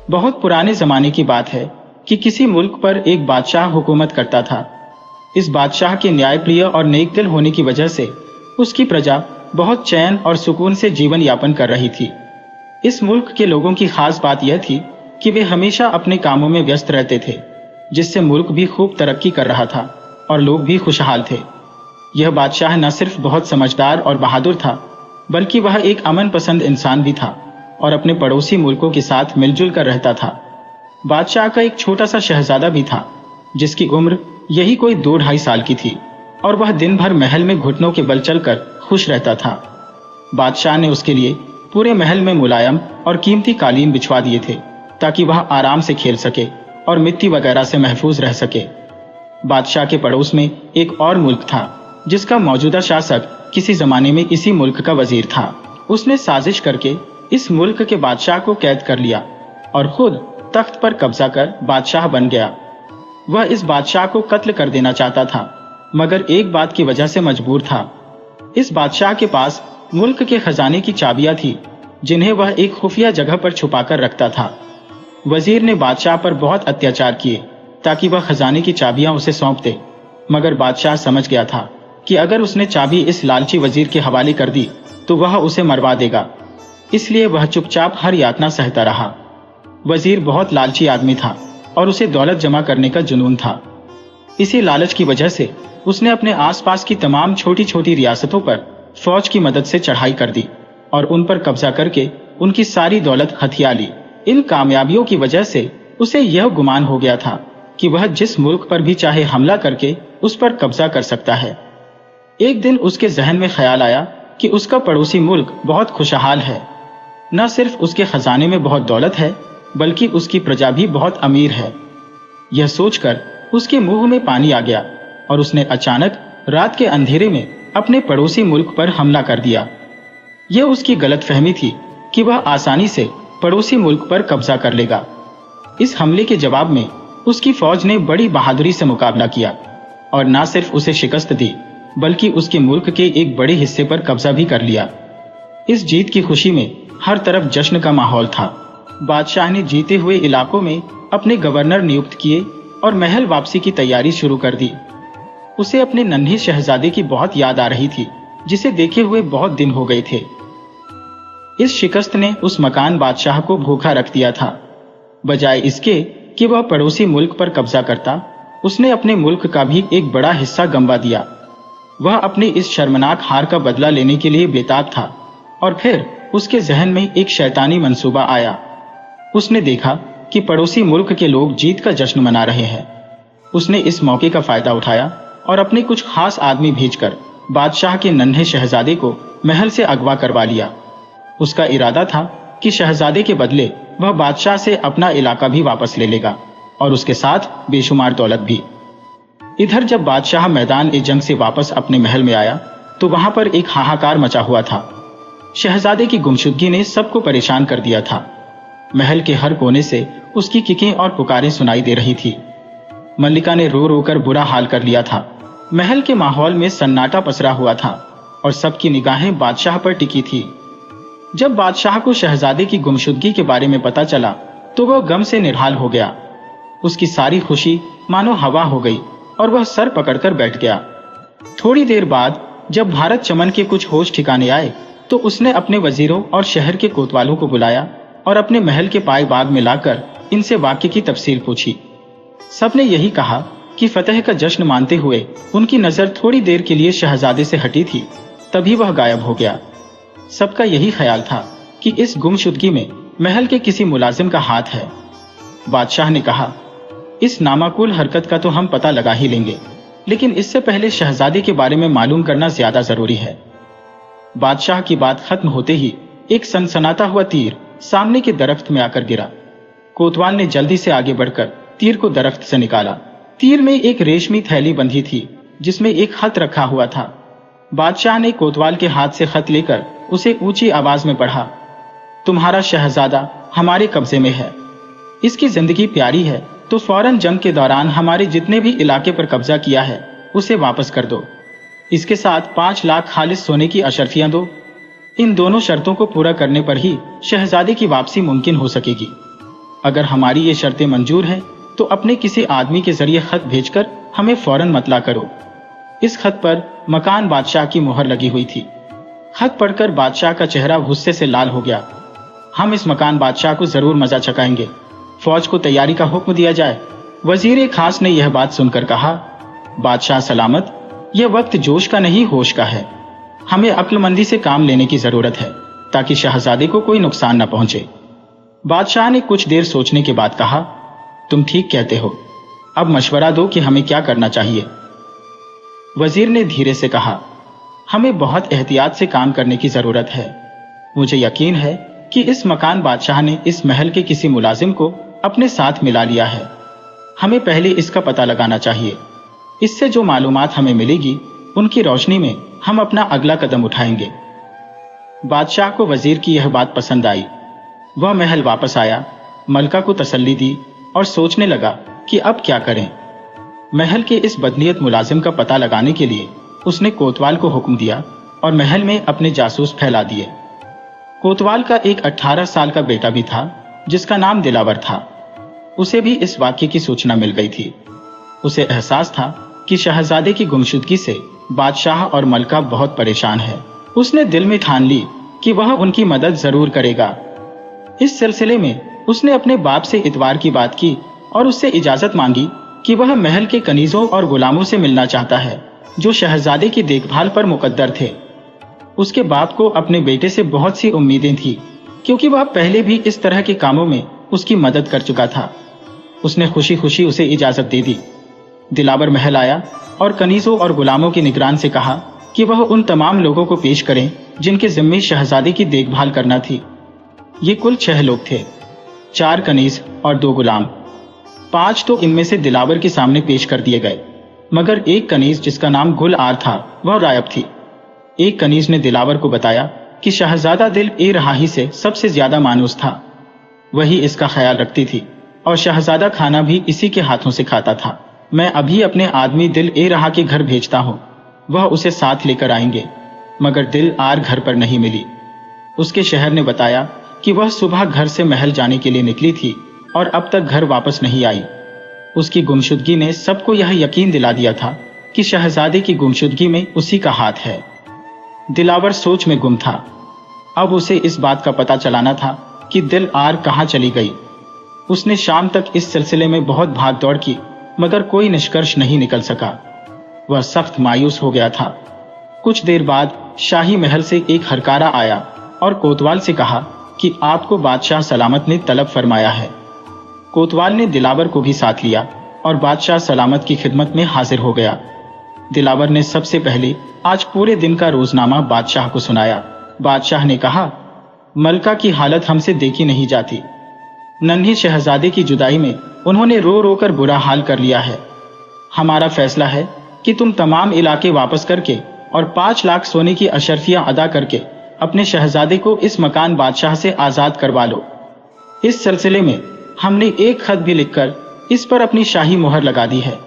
बहुत पुराने जमाने की बात है कि किसी मुल्क पर एक बादशाह हुकूमत करता था। इस बादशाह के न्यायप्रिय और नेक दिल होने की वजह से उसकी प्रजा बहुत चैन और सुकून से जीवन यापन कर रही थी। इस मुल्क के लोगों की खास बात यह थी कि वे हमेशा अपने कामों में व्यस्त रहते थे, जिससे मुल्क भी खूब तरक्की कर रहा था और लोग भी खुशहाल थे। यह बादशाह न सिर्फ बहुत समझदार और बहादुर था, बल्कि वह एक अमन पसंद इंसान भी था और अपने पड़ोसी मुल्कों के साथ मिलजुल कर रहता था। बादशाह का एक छोटा सा शहजादा भी था, जिसकी उम्र यही कोई 2-2.5 साल की थी और वह दिन भर महल में घुटनों के बल चलकर खुश रहता था। बादशाह ने उसके लिए पूरे महल में मुलायम और कीमती कालीन बिछवा दिए थे, ताकि वह आराम से खेल सके और मिट्टी वगैरह से महफूज रह सके। बादशाह के पड़ोस में एक और मुल्क था, जिसका मौजूदा शासक किसी जमाने में इसी मुल्क का वजीर था। उसने साजिश करके इस मुल्क के बादशाह को कैद कर लिया और खुद तख्त पर कब्जा कर बादशाह बन गया। वह इस बादशाह को कत्ल कर देना चाहता था, मगर एक बात की वजह से मजबूर था। इस बादशाह के पास मुल्क के खजाने की चाबियां थी, जिन्हें वह एक खुफिया जगह पर छुपाकर रखता था। वजीर ने बादशाह पर बहुत अत्याचार किए ताकि वह खजाने की चाबियां उसे सौंप दे, मगर बादशाह समझ गया था कि अगर उसने चाबी इस लालची वजीर के हवाले कर दी तो वह उसे मरवा देगा। इसलिए वह चुपचाप हर यातना सहता रहा। वजीर बहुत लालची आदमी था और उसे दौलत जमा करने का जुनून था। इसी लालच की वजह से उसने अपने आसपास की तमाम छोटी छोटी रियासतों पर फौज की मदद से चढ़ाई कर दी और उन पर कब्जा करके उनकी सारी दौलत हथिया ली। इन कामयाबियों की वजह से उसे यह गुमान हो गया था कि वह जिस मुल्क पर भी चाहे हमला करके उस पर कब्जा कर सकता है। एक दिन उसके जहन में ख्याल आया कि उसका पड़ोसी मुल्क बहुत खुशहाल है। न सिर्फ उसके खजाने में बहुत दौलत है, बल्कि उसकी प्रजा भी बहुत अमीर है। यह सोचकर उसके मुंह में पानी आ गया और उसने अचानक रात के अंधेरे में अपने पड़ोसी मुल्क पर हमला कर दिया। यह उसकी गलतफहमी थी कि वह आसानी से पड़ोसी मुल्क पर कब्जा कर लेगा। इस हमले के जवाब में उसकी फौज ने बड़ी बहादुरी से मुकाबला किया और न सिर्फ उसे शिकस्त दी, बल्कि उसके मुल्क के एक बड़े हिस्से पर कब्जा भी कर लिया। इस जीत की खुशी में हर तरफ जश्न का माहौल था। बादशाह ने जीते हुए इलाकों में अपने गवर्नर नियुक्त किए और महल वापसी की तैयारी शुरू कर दी। उसे अपने नन्हे शहजादे की बहुत याद आ रही थी, जिसे देखे हुए बहुत दिन हो गए थे। इस शिकस्त ने उस मकान बादशाह को भूखा रख दिया था। बजाय इसके कि वह पड़ोसी मुल्क पर कब्जा करता, उसने अपने मुल्क का भी एक बड़ा हिस्सा गंवा दिया। वह अपनी इस शर्मनाक हार का बदला लेने के लिए बेताब था और फिर उसके जहन में एक शैतानी मंसूबा आया। उसने देखा कि पड़ोसी मुल्क के लोग जीत का जश्न मना रहे हैं। उसने इस मौके का फायदा उठाया और अपने कुछ खास आदमी भेजकर बादशाह के नन्हे शहजादे को महल से अगवा करवा लिया। उसका इरादा था कि शहजादे के बदले वह बादशाह से अपना इलाका भी वापस ले लेगा और उसके साथ बेशुमार दौलत भी। इधर जब बादशाह मैदान ए जंग से वापस अपने महल में आया तो वहां पर एक हाहाकार मचा हुआ था। शहजादे की गुमशुदगी ने सबको परेशान कर दिया था। महल के हर कोने से उसकी किकें और पुकारें सुनाई दे रही थी। मल्लिका ने रो रो कर बुरा हाल कर लिया था। महल के माहौल में सन्नाटा पसरा हुआ था और सबकी निगाहें बादशाह पर टिकी थी। जब बादशाह को शहजादे की गुमशुदगी के बारे में पता चला तो वह गम से निढाल हो गया। उसकी सारी खुशी मानो हवा हो गई और वह सर पकड़कर बैठ गया। थोड़ी देर बाद जब भारत चमन के कुछ होश ठिकाने आए तो उसने अपने वजीरों और शहर के कोतवालों को बुलाया और अपने महल के पाए बाग में लाकर इनसे वाक्य की तफसील पूछी। सबने यही कहा कि फतेह का जश्न मानते हुए उनकी नजर थोड़ी देर के लिए शहजादे से हटी थी, तभी वह गायब हो गया। सबका यही ख्याल था कि इस गुमशुदगी में महल के किसी मुलाजिम का हाथ है। बादशाह ने कहा, इस नामाकूल हरकत का तो हम पता लगा ही लेंगे, लेकिन इससे पहले शहजादे के बारे में मालूम करना ज्यादा जरूरी है। बादशाह की बात खत्म होते ही एक सनसनाता हुआ तीर सामने के दरख्त में आकर गिरा। कोतवाल ने जल्दी से आगे बढ़कर तीर को दरख्त से निकाला। तीर में एक रेशमी थैली बंधी थी जिसमें एक खत रखा हुआ था। बादशाह ने कोतवाल के हाथ से खत लेकर उसे ऊंची आवाज में पढ़ा। तुम्हारा शहजादा हमारे कब्जे में है। इसकी जिंदगी प्यारी है तो फौरन जंग के दौरान हमारे जितने भी इलाके पर कब्जा किया है उसे वापस कर दो। इसके साथ 5 लाख खालिस सोने की अशर्फियां दो। इन दोनों शर्तों को पूरा करने पर ही शहजादे की वापसी मुमकिन हो सकेगी। अगर हमारी ये शर्तें मंजूर हैं तो अपने किसी आदमी के जरिए खत भेजकर हमें फौरन मतला करो। इस खत पर मकान बादशाह की मुहर लगी हुई थी। खत पढ़कर बादशाह का चेहरा गुस्से से लाल हो गया। हम इस मकान बादशाह को जरूर मजा चखाएंगे। फौज को तैयारी का हुक्म दिया जाए। वजीर खास ने यह बात सुनकर कहा, बादशाह सलामत, यह वक्त जोश का नहीं होश का है। हमें अक्लमंदी से काम लेने की जरूरत है ताकि शहजादे को कोई नुकसान न पहुंचे। बादशाह ने कुछ देर सोचने के बाद कहा, तुम ठीक कहते हो। अब मशवरा दो कि हमें क्या करना चाहिए। वजीर ने धीरे से कहा, हमें बहुत एहतियात से काम करने की जरूरत है। मुझे यकीन है कि इस मकान बादशाह ने इस महल के किसी मुलाजिम को अपने साथ मिला लिया है। हमें पहले इसका पता लगाना चाहिए। इससे जो मालूमात हमें मिलेगी उनकी रोशनी में हम अपना अगला कदम उठाएंगे। बादशाह को वजीर की यह बात पसंद आई। वह महल वापस आया, मलका को तसल्ली दी और सोचने लगा कि अब क्या करें। महल के इस बदनीयत मुलाजिम का पता लगाने के लिए उसने कोतवाल को हुक्म दिया और महल में अपने जासूस फैला दिए। कोतवाल का एक 18 साल का बेटा भी था जिसका नाम दिलावर था। उसे भी इस वाक्य की सूचना मिल गई थी। उसे एहसास था कि शहजादे की गुमशुदगी से बादशाह और मलका बहुत परेशान है। उसने दिल में ठान ली कि वह उनकी मदद जरूर करेगा। इस सिलसिले में उसने अपने बाप से इतवार की बात की और उससे इजाजत मांगी कि वह महल के कनीजों और गुलामों से मिलना चाहता है जो शहजादे की देखभाल पर मुकद्दर थे। उसके बाप को अपने बेटे से बहुत सी उम्मीदें थी क्योंकि वह पहले भी इस तरह के कामों में उसकी मदद कर चुका था। उसने खुशी खुशी उसे इजाजत दे दी। दिलावर महल आया और कनीजों और गुलामों के निगरान से कहा कि वह उन तमाम लोगों को पेश करें जिनके जिम्मे शहजादे की देखभाल करना थी। ये कुल 6 लोग थे, 4 कनीज और 2 गुलाम। 5 तो इनमें से दिलावर के सामने पेश कर दिए गए, मगर एक कनीज जिसका नाम गुल आर था वह गायब थी। एक कनीज ने दिलावर को बताया कि शहजादा दिल ए रहाही से सबसे ज्यादा मानूस था। वही इसका ख्याल रखती थी और शहजादा खाना भी इसी के हाथों से खाता था। मैं अभी अपने आदमी दिल ए रहा के घर भेजता हूँ, वह उसे साथ लेकर आएंगे। मगर दिल आर घर पर नहीं मिली। उसके शहर ने बताया कि वह सुबह घर से महल जाने के लिए निकली थी और अब तक घर वापस नहीं आई। उसकी गुमशुदगी ने सबको यह यकीन दिला दिया था कि शहजादे की गुमशुदगी में उसी का हाथ है। दिलावर सोच में गुम था। अब उसे इस बात का पता चलाना था कि दिल आर कहाँ चली गई। उसने शाम तक इस सिलसिले में बहुत भाग दौड़ की मगर कोई निष्कर्ष नहीं निकल सका। वह सख्त मायूस हो गया था। कुछ देर बाद शाही महल से एक हरकारा आया और कोतवाल से कहा कि आपको बादशाह सलामत ने तलब फरमाया है। कोतवाल ने दिलावर को भी साथ लिया और बादशाह सलामत की खिदमत में हाजिर हो गया। दिलावर ने सबसे पहले आज पूरे दिन का रोजनामा बादशाह को सुनाया। बादशाह ने कहा, मलका की हालत हमसे देखी नहीं जाती। नन्हे शहजादे की जुदाई में उन्होंने रो रो कर बुरा हाल कर लिया है। हमारा फैसला है कि तुम तमाम इलाके वापस करके और 5 लाख सोने की अशरफियां अदा करके अपने शहजादे को इस मकान बादशाह से आजाद करवा लो। इस सिलसिले में हमने एक खत भी लिखकर इस पर अपनी शाही मोहर लगा दी है।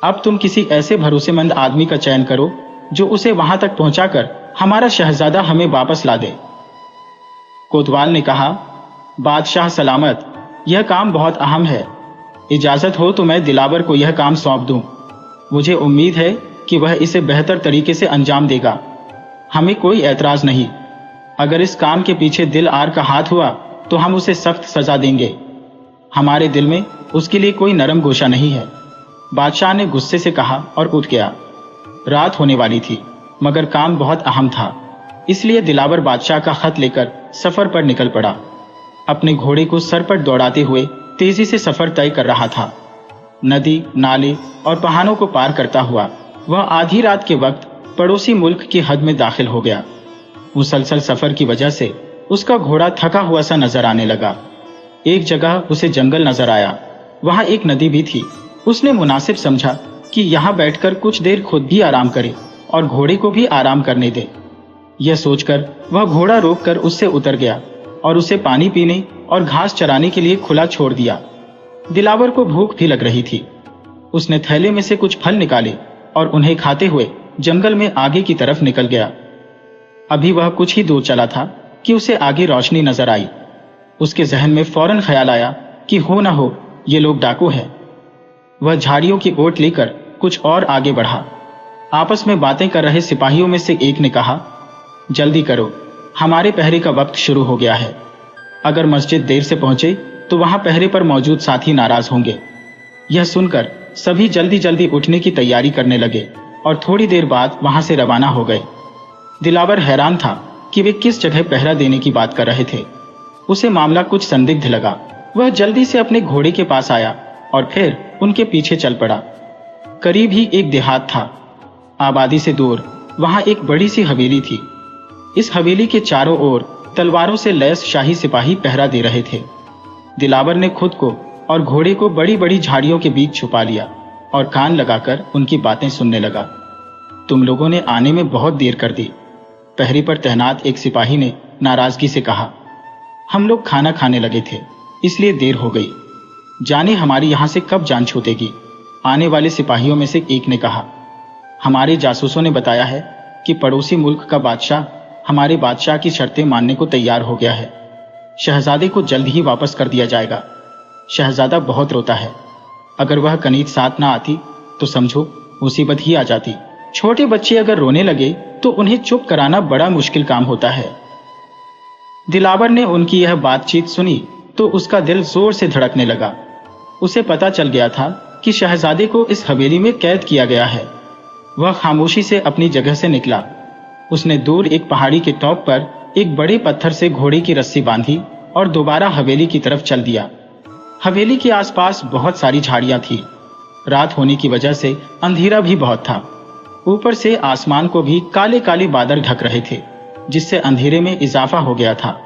अब तुम किसी ऐसे भरोसेमंद आदमी का चयन करो जो उसे वहां तक पहुंचाकर हमारा शहजादा हमें वापस ला दे। कोतवाल ने कहा, बादशाह सलामत, यह काम बहुत अहम है। इजाजत हो तो मैं दिलावर को यह काम सौंप दूं। मुझे उम्मीद है कि वह इसे बेहतर तरीके से अंजाम देगा। हमें कोई ऐतराज नहीं। अगर इस काम के पीछे दिल आर का हाथ हुआ तो हम उसे सख्त सजा देंगे। हमारे दिल में उसके लिए कोई नरम गोशा नहीं है। बादशाह ने गुस्से से कहा और उठ गया। रात होने वाली थी मगर काम बहुत अहम था, इसलिए दिलावर बादशाह का खत लेकर सफर पर निकल पड़ा। अपने घोड़े को सर पर दौड़ाते हुए तेजी से सफर तय कर रहा था। नदी, नाले और पहाड़ों को पार करता हुआ वह आधी रात के वक्त पड़ोसी मुल्क की हद में दाखिल हो गया। मुसलसल सफर की वजह से उसका घोड़ा थका हुआ सा नजर आने लगा। एक जगह उसे जंगल नजर आया, वहां एक नदी भी थी। उसने मुनासिब समझा कि यहाँ बैठकर कुछ देर खुद भी आराम करे और घोड़े को भी आराम करने दे। यह सोचकर वह घोड़ा रोककर उससे उतर गया और उसे पानी पीने और घास चराने के लिए खुला छोड़ दिया। दिलावर को भूख भी लग रही थी। उसने थैले में से कुछ फल निकाले और उन्हें खाते हुए जंगल में आगे की तरफ निकल गया। अभी वह कुछ ही दूर चला था कि उसे आगे रोशनी नजर आई। उसके जहन में फौरन ख्याल आया कि हो ना हो ये लोग डाकू हैं। वह झाड़ियों की ओट लेकर कुछ और आगे बढ़ा। आपस में बातें कर रहे सिपाहियों में से एक ने कहा, जल्दी करो, हमारे पहरे का वक्त शुरू हो गया है। अगर मस्जिद देर से पहुंचे तो वहां पहरे पर मौजूद साथी नाराज होंगे। यह सुनकर सभी जल्दी जल्दी उठने की तैयारी करने लगे और थोड़ी देर बाद वहां से रवाना हो गए। दिलावर हैरान था कि वे किस जगह पहरा देने की बात कर रहे थे। उसे मामला कुछ संदिग्ध लगा। वह जल्दी से अपने घोड़े के पास आया और फिर उनके पीछे चल पड़ा। करीब ही एक देहात था। आबादी से दूर वहां एक बड़ी सी हवेली थी। इस हवेली के चारों ओर तलवारों से लैस शाही सिपाही पहरा दे रहे थे। दिलावर ने खुद को और घोड़े को बड़ी बड़ी झाड़ियों के बीच छुपा लिया और कान लगाकर उनकी बातें सुनने लगा। तुम लोगों ने आने में बहुत देर कर दी, पहरे पर तैनात एक सिपाही ने नाराजगी से कहा। हम लोग खाना खाने लगे थे, इसलिए देर हो गई। जाने हमारी यहां से कब जान छूटेगी, आने वाले सिपाहियों में से एक ने कहा। हमारे जासूसों ने बताया है कि पड़ोसी मुल्क का बादशाह हमारे बादशाह की शर्तें मानने को तैयार हो गया है। शहजादे को जल्द ही वापस कर दिया जाएगा। शहजादा बहुत रोता है। अगर वह कनीज साथ ना आती तो समझो मुसीबत ही आ जाती। छोटे बच्चे अगर रोने लगे तो उन्हें चुप कराना बड़ा मुश्किल काम होता है। दिलावर ने उनकी यह बातचीत सुनी तो उसका दिल जोर से धड़कने लगा। उसे पता चल गया था कि शहजादे को इस हवेली में कैद किया गया है। वह खामोशी से अपनी जगह से निकला। उसने दूर एक पहाड़ी के टॉप पर एक बड़े पत्थर से घोड़े की रस्सी बांधी और दोबारा हवेली की तरफ चल दिया। हवेली के आसपास बहुत सारी झाड़ियां थी। रात होने की वजह से अंधेरा भी बहुत था। ऊपर से आसमान को भी काले काले बादल ढक रहे थे, जिससे अंधेरे में इजाफा हो गया था।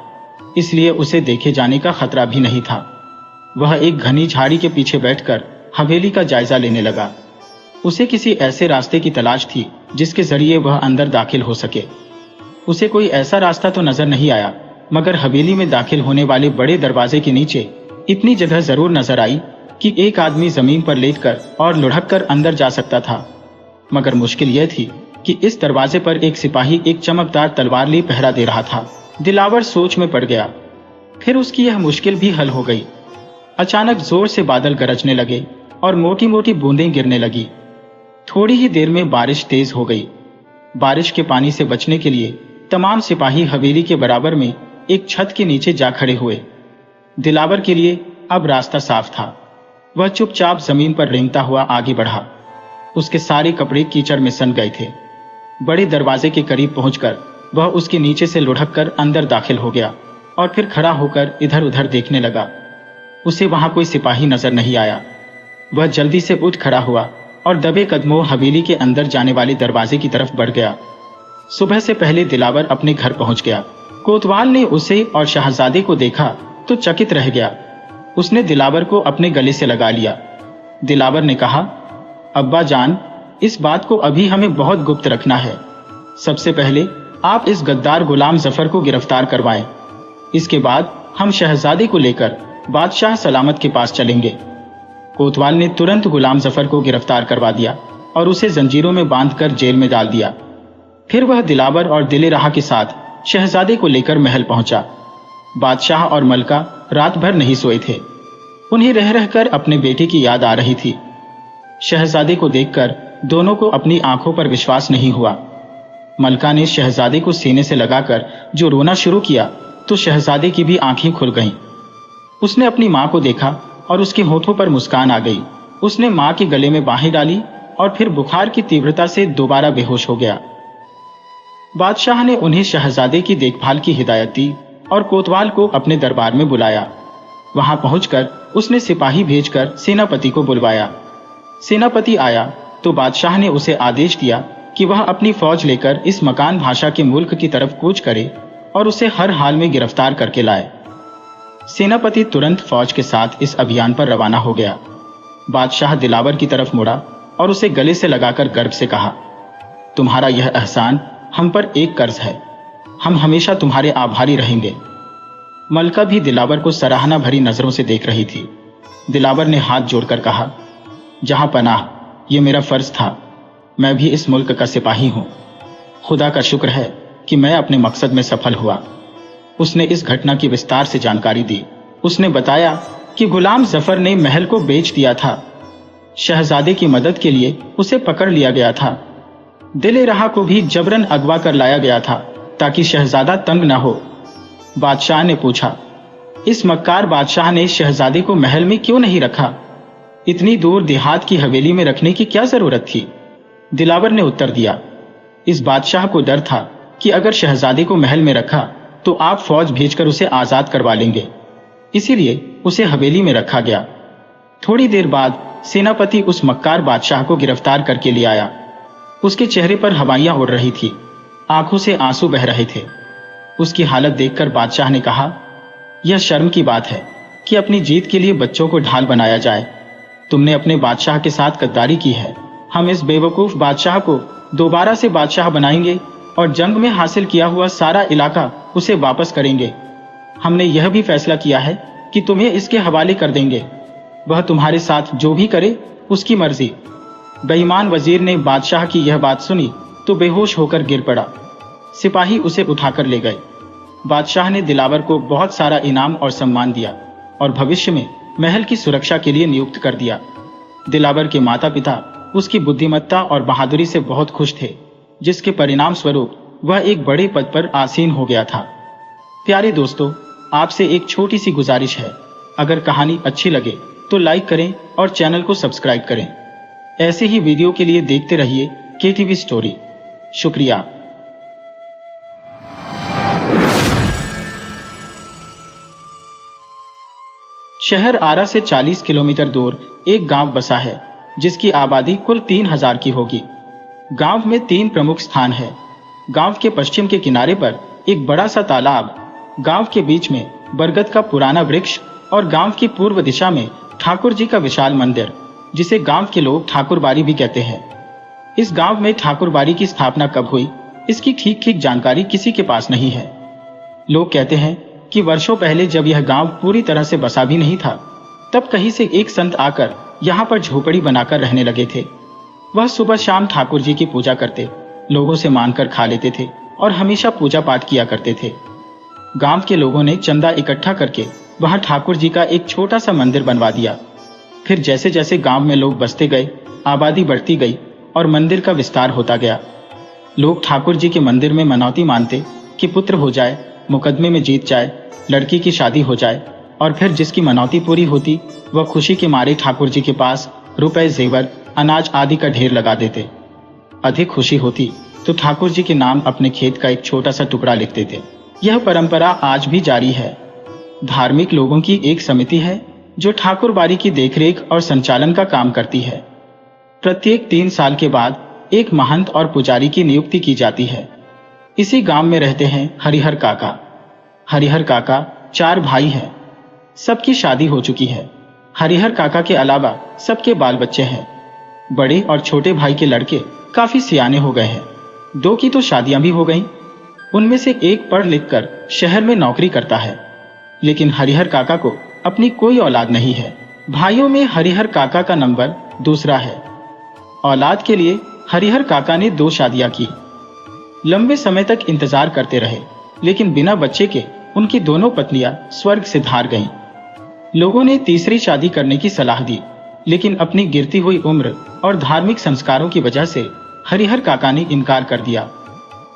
इसलिए उसे देखे जाने का खतरा भी नहीं था। वह एक घनी झाड़ी के पीछे बैठकर हवेली का जायजा लेने लगा। उसे किसी ऐसे रास्ते की तलाश थी जिसके जरिए वह अंदर दाखिल हो सके। उसे कोई ऐसा रास्ता तो नजर नहीं आया, मगर हवेली में दाखिल होने वाले बड़े दरवाजे के नीचे इतनी जगह जरूर नजर आई कि एक आदमी जमीन पर लेटकर और लुढ़क कर अंदर जा सकता था। मगर मुश्किल यह थी कि इस दरवाजे पर एक सिपाही एक चमकदार तलवार लिए पहरा दे रहा था। दिलावर सोच में पड़ गया। फिर उसकी यह मुश्किल भी हल हो गई। अचानक जोर से बादल गरजने लगे और मोटी मोटी बूंदें गिरने लगी। थोड़ी ही देर में बारिश तेज हो गई। बारिश के पानी से बचने के लिए तमाम सिपाही हवेली के बराबर में एक छत के नीचे जा खड़े हुए। दिलावर के लिए अब रास्ता साफ था। वह चुपचाप जमीन पर रेंगता हुआ आगे बढ़ा। उसके सारे कपड़े कीचड़ में सन गए थे। बड़े दरवाजे के करीब पहुंचकर वह उसके नीचे से लुढ़क कर अंदर दाखिल हो गया और फिर खड़ा होकर इधर उधर देखने लगा। उसे वहां कोई सिपाही नजर नहीं आया। वह जल्दी से उठ खड़ा हुआ और दबे कदमों हवेली के अंदर जाने वाले दरवाजे की तरफ बढ़ गया। सुबह से पहले दिलावर अपने घर पहुंच गया। कोतवाल ने उसे और शहजादे को देखा तो चकित रह गया। उसने दिलावर को अपने गले से लगा लिया। दिलावर ने कहा, अब्बा जान, इस बात को अभी हमें बहुत गुप्त रखना है। सबसे पहले आप इस गद्दार गुलाम जफर को गिरफ्तार करवाएं। इसके बाद हम शहजादे को लेकर बादशाह सलामत के पास चलेंगे। कोतवाल ने तुरंत गुलाम जफर को गिरफ्तार करवा दिया और उसे जंजीरों में बांधकर जेल में डाल दिया। फिर वह दिलावर और दिले राह के साथ शहजादे को लेकर महल पहुंचा। बादशाह और मलका रात भर नहीं सोए थे। उन्हें रह रहकर अपने बेटे की याद आ रही थी। शहजादे को देखकर दोनों को अपनी आंखों पर विश्वास नहीं हुआ। मलका ने शहजादे को सीने से लगाकर जो रोना शुरू किया तो शहजादे की भी आंखें खुल गईं। उसने अपनी मां को देखा और उसके होठों पर मुस्कान आ गई। उसने मां के गले में बाहें डाली और फिर बुखार की तीव्रता से दोबारा बेहोश हो गया। बादशाह ने उन्हें शहजादे की देखभाल की हिदायत दी और कोतवाल को अपने दरबार में बुलाया। वहां पहुंचकर उसने सिपाही भेजकर सेनापति को बुलवाया। सेनापति आया तो बादशाह ने उसे आदेश दिया कि वह अपनी फौज लेकर इस मकान भाषा के मुल्क की तरफ कूच करे और उसे हर हाल में गिरफ्तार करके लाए। सेनापति तुरंत फौज के साथ इस अभियान पर रवाना हो गया। बादशाह दिलावर की तरफ मुड़ा और उसे गले से लगाकर गर्व से कहा, तुम्हारा यह एहसान हम पर एक कर्ज है। हम हमेशा तुम्हारे आभारी रहेंगे। मलका भी दिलावर को सराहना भरी नजरों से देख रही थी। दिलावर ने हाथ जोड़कर कहा, जहां पनाह, ये मेरा फर्ज था। मैं भी इस मुल्क का सिपाही हूं। खुदा का शुक्र है कि मैं अपने मकसद में सफल हुआ। उसने इस घटना की विस्तार से जानकारी दी। उसने बताया कि गुलाम जफर ने महल को बेच दिया था। शहजादे की मदद के लिए उसे पकड़ लिया गया था। दिल रहा को भी जबरन अगवा कर लाया गया था ताकि शहजादा तंग न हो। बादशाह ने पूछा, इस मक्कार बादशाह ने शहजादे को महल में क्यों नहीं रखा? इतनी दूर देहात की हवेली में रखने की क्या जरूरत थी? दिलावर ने उत्तर दिया, इस बादशाह को डर था कि अगर शहजादे को महल में रखा तो आप फौज भेजकर उसे आजाद करवा लेंगे, इसीलिए उसे हवेली में रखा गया। थोड़ी देर बाद सेनापति उस मक्कार बादशाह को गिरफ्तार करके ले आया। उसके चेहरे पर हवाइयां उड़ रही थी, आंखों से आंसू बह रहे थे। उसकी हालत देखकर बादशाह ने कहा, यह शर्म की बात है कि अपनी जीत के लिए बच्चों को ढाल बनाया जाए। तुमने अपने बादशाह के साथ गद्दारी की है। हम इस बेवकूफ बादशाह को दोबारा से बादशाह बनाएंगे और जंग में हासिल किया हुआ सारा इलाका उसे वापस करेंगे। हमने यह भी फैसला किया है कि तुम्हें इसके हवाले कर देंगे। वह तुम्हारे साथ जो भी करे उसकी मर्जी। बेईमान वजीर ने बादशाह की यह बात सुनी तो बेहोश होकर गिर पड़ा। सिपाही उसे उठाकर ले गए। बादशाह ने दिलावर को बहुत सारा इनाम और सम्मान दिया और भविष्य में महल की सुरक्षा के लिए नियुक्त कर दिया। दिलावर के माता पिता उसकी बुद्धिमत्ता और बहादुरी से बहुत खुश थे, जिसके परिणाम स्वरूप वह एक बड़े पद पर आसीन हो गया था। प्यारे दोस्तों, आपसे एक छोटी सी गुजारिश है, अगर कहानी अच्छी लगे तो लाइक करें और चैनल को सब्सक्राइब करें। ऐसे ही वीडियो के लिए देखते रहिए केटीवी स्टोरी। शुक्रिया। शहर आरा से 40 किलोमीटर दूर एक गांव बसा है, जिसकी आबादी कुल 3000 की होगी। गांव में 3 प्रमुख स्थान है। गांव के पश्चिम के किनारे पर एक बड़ा सा तालाब, गांव के बीच में बरगद का पुराना वृक्ष और गांव की पूर्व दिशा में ठाकुर जी का विशाल मंदिर, जिसे गांव के लोग ठाकुरबाड़ी भी कहते हैं। इस गांव में ठाकुरबाड़ी की स्थापना कब हुई, इसकी ठीक जानकारी किसी के पास नहीं है। लोग कहते हैं कि वर्षों पहले जब यह गांव पूरी तरह से बसा भी नहीं था, तब कहीं से एक संत आकर यहाँ पर झोपड़ी बनाकर रहने लगे थे। वह सुबह शाम ठाकुर जी की पूजा करते, लोगों से मांगकर खा लेते थे और हमेशा पूजा पाठ किया करते थे। गांव के लोगों ने चंदा इकट्ठा करके वहां ठाकुर जी का एक छोटा सा मंदिर बनवा दिया। फिर जैसे जैसे गांव में लोग बसते गए, आबादी बढ़ती गई और मंदिर का विस्तार होता गया। लोग ठाकुर जी के मंदिर में मनौती मानते कि पुत्र हो जाए, मुकदमे में जीत जाए, लड़की की शादी हो जाए, और फिर जिसकी मनौती पूरी होती वह खुशी के मारे ठाकुर जी के पास रुपए, जेवर, अनाज आदि का ढेर लगा देते। अधिक खुशी होती तो ठाकुर जी के नाम अपने खेत का एक छोटा सा टुकड़ा लिख देते। यह परंपरा आज भी जारी है। धार्मिक लोगों की एक समिति है जो ठाकुरबाड़ी की देखरेख और संचालन का काम करती है। प्रत्येक 3 साल के बाद एक महंत और पुजारी की नियुक्ति की जाती है। इसी गांव में रहते हैं हरिहर काका। हरिहर काका 4 भाई हैं। सबकी शादी हो चुकी है। हरिहर काका के अलावा सबके बाल बच्चे हैं। बड़े और छोटे भाई के लड़के काफी सियाने हो गए हैं। 2 की तो शादियां भी हो गईं। उनमें से एक पढ़ लिख कर शहर में नौकरी करता है, लेकिन हरिहर काका को अपनी कोई औलाद नहीं है। भाइयों में हरिहर काका का नंबर दूसरा है। औलाद के लिए हरिहर काका ने 2 शादियां की। लंबे समय तक इंतजार करते रहे, लेकिन बिना बच्चे के उनकी दोनों पत्नियां स्वर्ग से धार गईं। लोगों ने तीसरी शादी करने की सलाह दी, लेकिन अपनी गिरती हुई उम्र और धार्मिक संस्कारों की वजह से हरिहर काका ने इनकार कर दिया।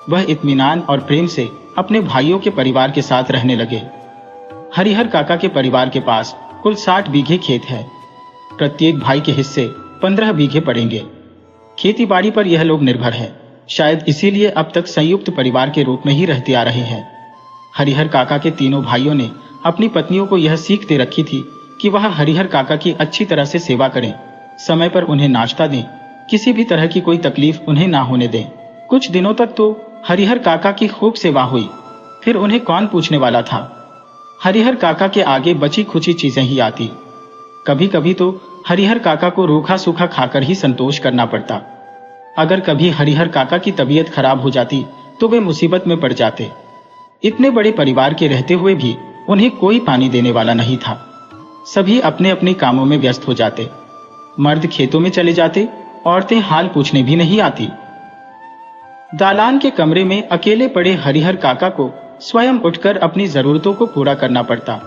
वह इत्मीनान और प्रेम से अपने भाइयों के परिवार के साथ रहने लगे। हरिहर काका के परिवार के पास कुल 60 बीघे खेत है। प्रत्येक भाई के हिस्से 15 बीघे पड़ेंगे। खेती बाड़ी पर यह लोग निर्भर है। शायद इसीलिए अब तक संयुक्त परिवार के रूप में ही रहते आ रहे हैं। हरिहर काका के तीनों भाइयों ने अपनी पत्नियों को यह सीख दे रखी थी कि वह हरिहर काका की अच्छी तरह से सेवा करें, समय पर उन्हें नाश्ता दें, किसी भी तरह की कोई तकलीफ उन्हें ना होने दें। कुछ दिनों तक तो हरिहर काका की खूब सेवा हुई, फिर उन्हें कौन पूछने वाला था। हरिहर काका के आगे बची खुची चीजें ही आती। कभी कभी तो हरिहर काका को रूखा सूखा खाकर ही संतोष करना पड़ता। अगर कभी हरिहर काका की तबीयत खराब हो जाती तो वे मुसीबत में पड़ जाते। इतने बड़े परिवार के रहते हुए भी उन्हें कोई पानी देने वाला नहीं था। सभी अपने अपने कामों में व्यस्त हो जाते। मर्द खेतों में चले जाते, औरतें हाल पूछने भी नहीं आती। दालान के कमरे में अकेले पड़े हरिहर काका को स्वयं उठकर अपनी जरूरतों को पूरा करना पड़ता।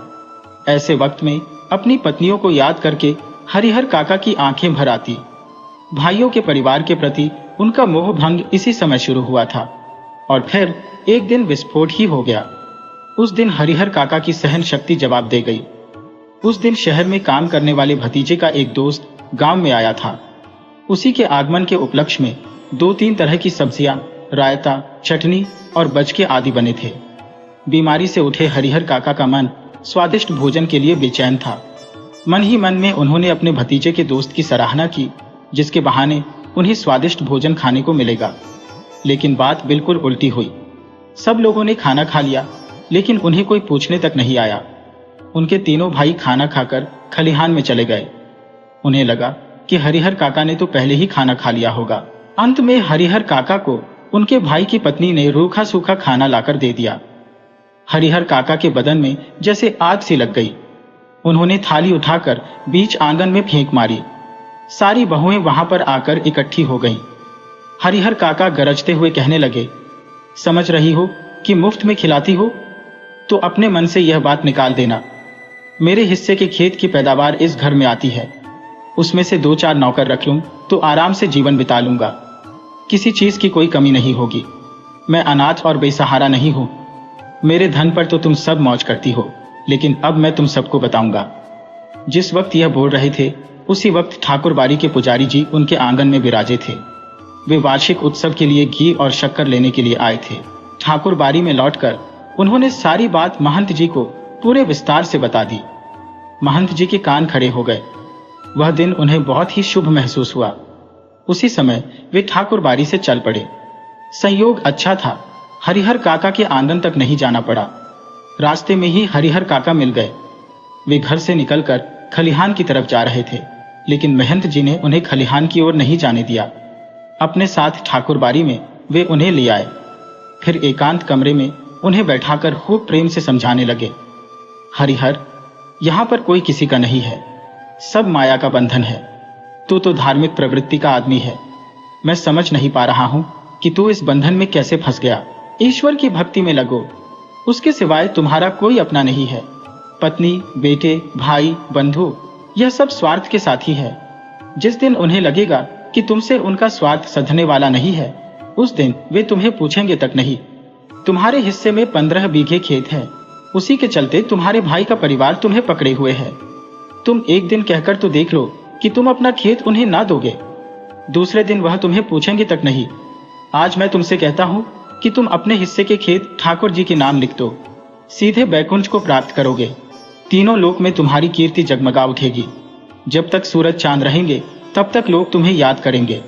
ऐसे वक्त में अपनी पत्नियों को याद करके हरिहर काका की आंखें भर आती। भाइयों के परिवार के प्रति उनका मोह भंग इसी समय शुरू हुआ था और फिर एक दिन विस्फोट ही हो गया। उस दिन हरिहर काका की सहन शक्ति जवाब दे गई। उस दिन शहर में काम करने वाले भतीजे का एक दोस्त गांव में आया था। उसी के आगमन के उपलक्ष्य में 2-3 तरह की सब्जियां, रायता, चटनी और बचके आदि बने थे। बीमारी से उठे हरिहर काका का मन स्वादिष्ट भोजन के लिए बेचैन था। मन ही मन में उन्होंने अपने भतीजे के दोस्त की सराहना की, जिसके बहाने उन्हें स्वादिष्ट भोजन खाने को मिलेगा। लेकिन बात बिल्कुल उल्टी हुई। सब लोगों ने खाना खा लिया, लेकिन उन्हें कोई पूछने तक नहीं आया। उनके तीनों भाई खाना खाकर खलिहान में चले गए। उन्हें लगा कि हरिहर काका ने तो पहले ही खाना खा लिया होगा। अंत में हरिहर काका को उनके भाई की पत्नी ने रूखा सूखा खाना लाकर दे दिया। हरिहर काका के बदन में जैसे आग सी लग गई। उन्होंने थाली उठाकर बीच आंगन में फेंक मारी। सारी बहुएं वहां पर आकर इकट्ठी हो गईं। हरिहर काका गरजते हुए कहने लगे, समझ रही हो कि मुफ्त में खिलाती हो? तो अपने मन से यह बात निकाल देना। मेरे हिस्से के खेत की पैदावार इस घर में आती है। उसमें से 2-4 नौकर रख लूं तो आराम से जीवन बिता लूंगा। किसी चीज की कोई कमी नहीं होगी। मैं अनाथ और बेसहारा नहीं हूं। मेरे धन पर तो तुम सब मौज करती हो, लेकिन अब मैं तुम सबको बताऊंगा। जिस वक्त यह बोल रहे थे, उसी वक्त ठाकुर बाड़ी के पुजारी जी उनके आंगन में विराजे थे। वे वार्षिक उत्सव के लिए घी और शक्कर लेने के लिए आए थे। ठाकुर बाड़ी में लौटकर उन्होंने सारी बात महंत जी को पूरे विस्तार से बता दी। महंत जी के कान खड़े हो गए। वह दिन उन्हें बहुत ही शुभ महसूस हुआ। उसी समय वे ठाकुर बाड़ी से चल पड़े। संयोग अच्छा था, हरिहर काका के आंगन तक नहीं जाना पड़ा। रास्ते में ही हरिहर काका मिल गए। वे घर से निकलकर खलिहान की तरफ जा रहे थे, लेकिन महंत जी ने उन्हें खलिहान की ओर नहीं जाने दिया। अपने साथ ठाकुर बाड़ी में वे उन्हें ले आए। फिर एकांत कमरे में उन्हें बैठाकर खूब प्रेम से समझाने लगे, हरिहर, यहां पर कोई किसी का नहीं है। सब माया का बंधन है। तू तो धार्मिक प्रवृत्ति का आदमी है। मैं समझ नहीं पा रहा हूं कि तू इस बंधन में कैसे फंस गया। ईश्वर की भक्ति में लगो। उसके सिवाय तुम्हारा कोई अपना नहीं है। पत्नी, बेटे, भाई, बंधु, यह सब स्वार्थ के साथी है। जिस दिन उन्हें लगेगा कि तुमसे उनका स्वार्थ सधने वाला नहीं है, उस दिन वे तुम्हें पूछेंगे तक नहीं। तुम्हारे हिस्से में 15 बीघे खेत है। उसी के चलते तुम्हारे भाई का परिवार तुम्हें पकड़े हुए है। तुम एक दिन कहकर तो देख लो कि तुम अपना खेत उन्हें ना दोगे। दूसरे दिन वह तुम्हें पूछेंगे तक नहीं। आज मैं तुमसे कहता हूं कि तुम अपने हिस्से के खेत ठाकुर जी के नाम लिख दो। सीधे बैकुंठ को प्राप्त करोगे। तीनों लोक में तुम्हारी कीर्ति जगमगा उठेगी। जब तक सूरज चांद रहेंगे, तब तक लोग तुम्हें याद करेंगे।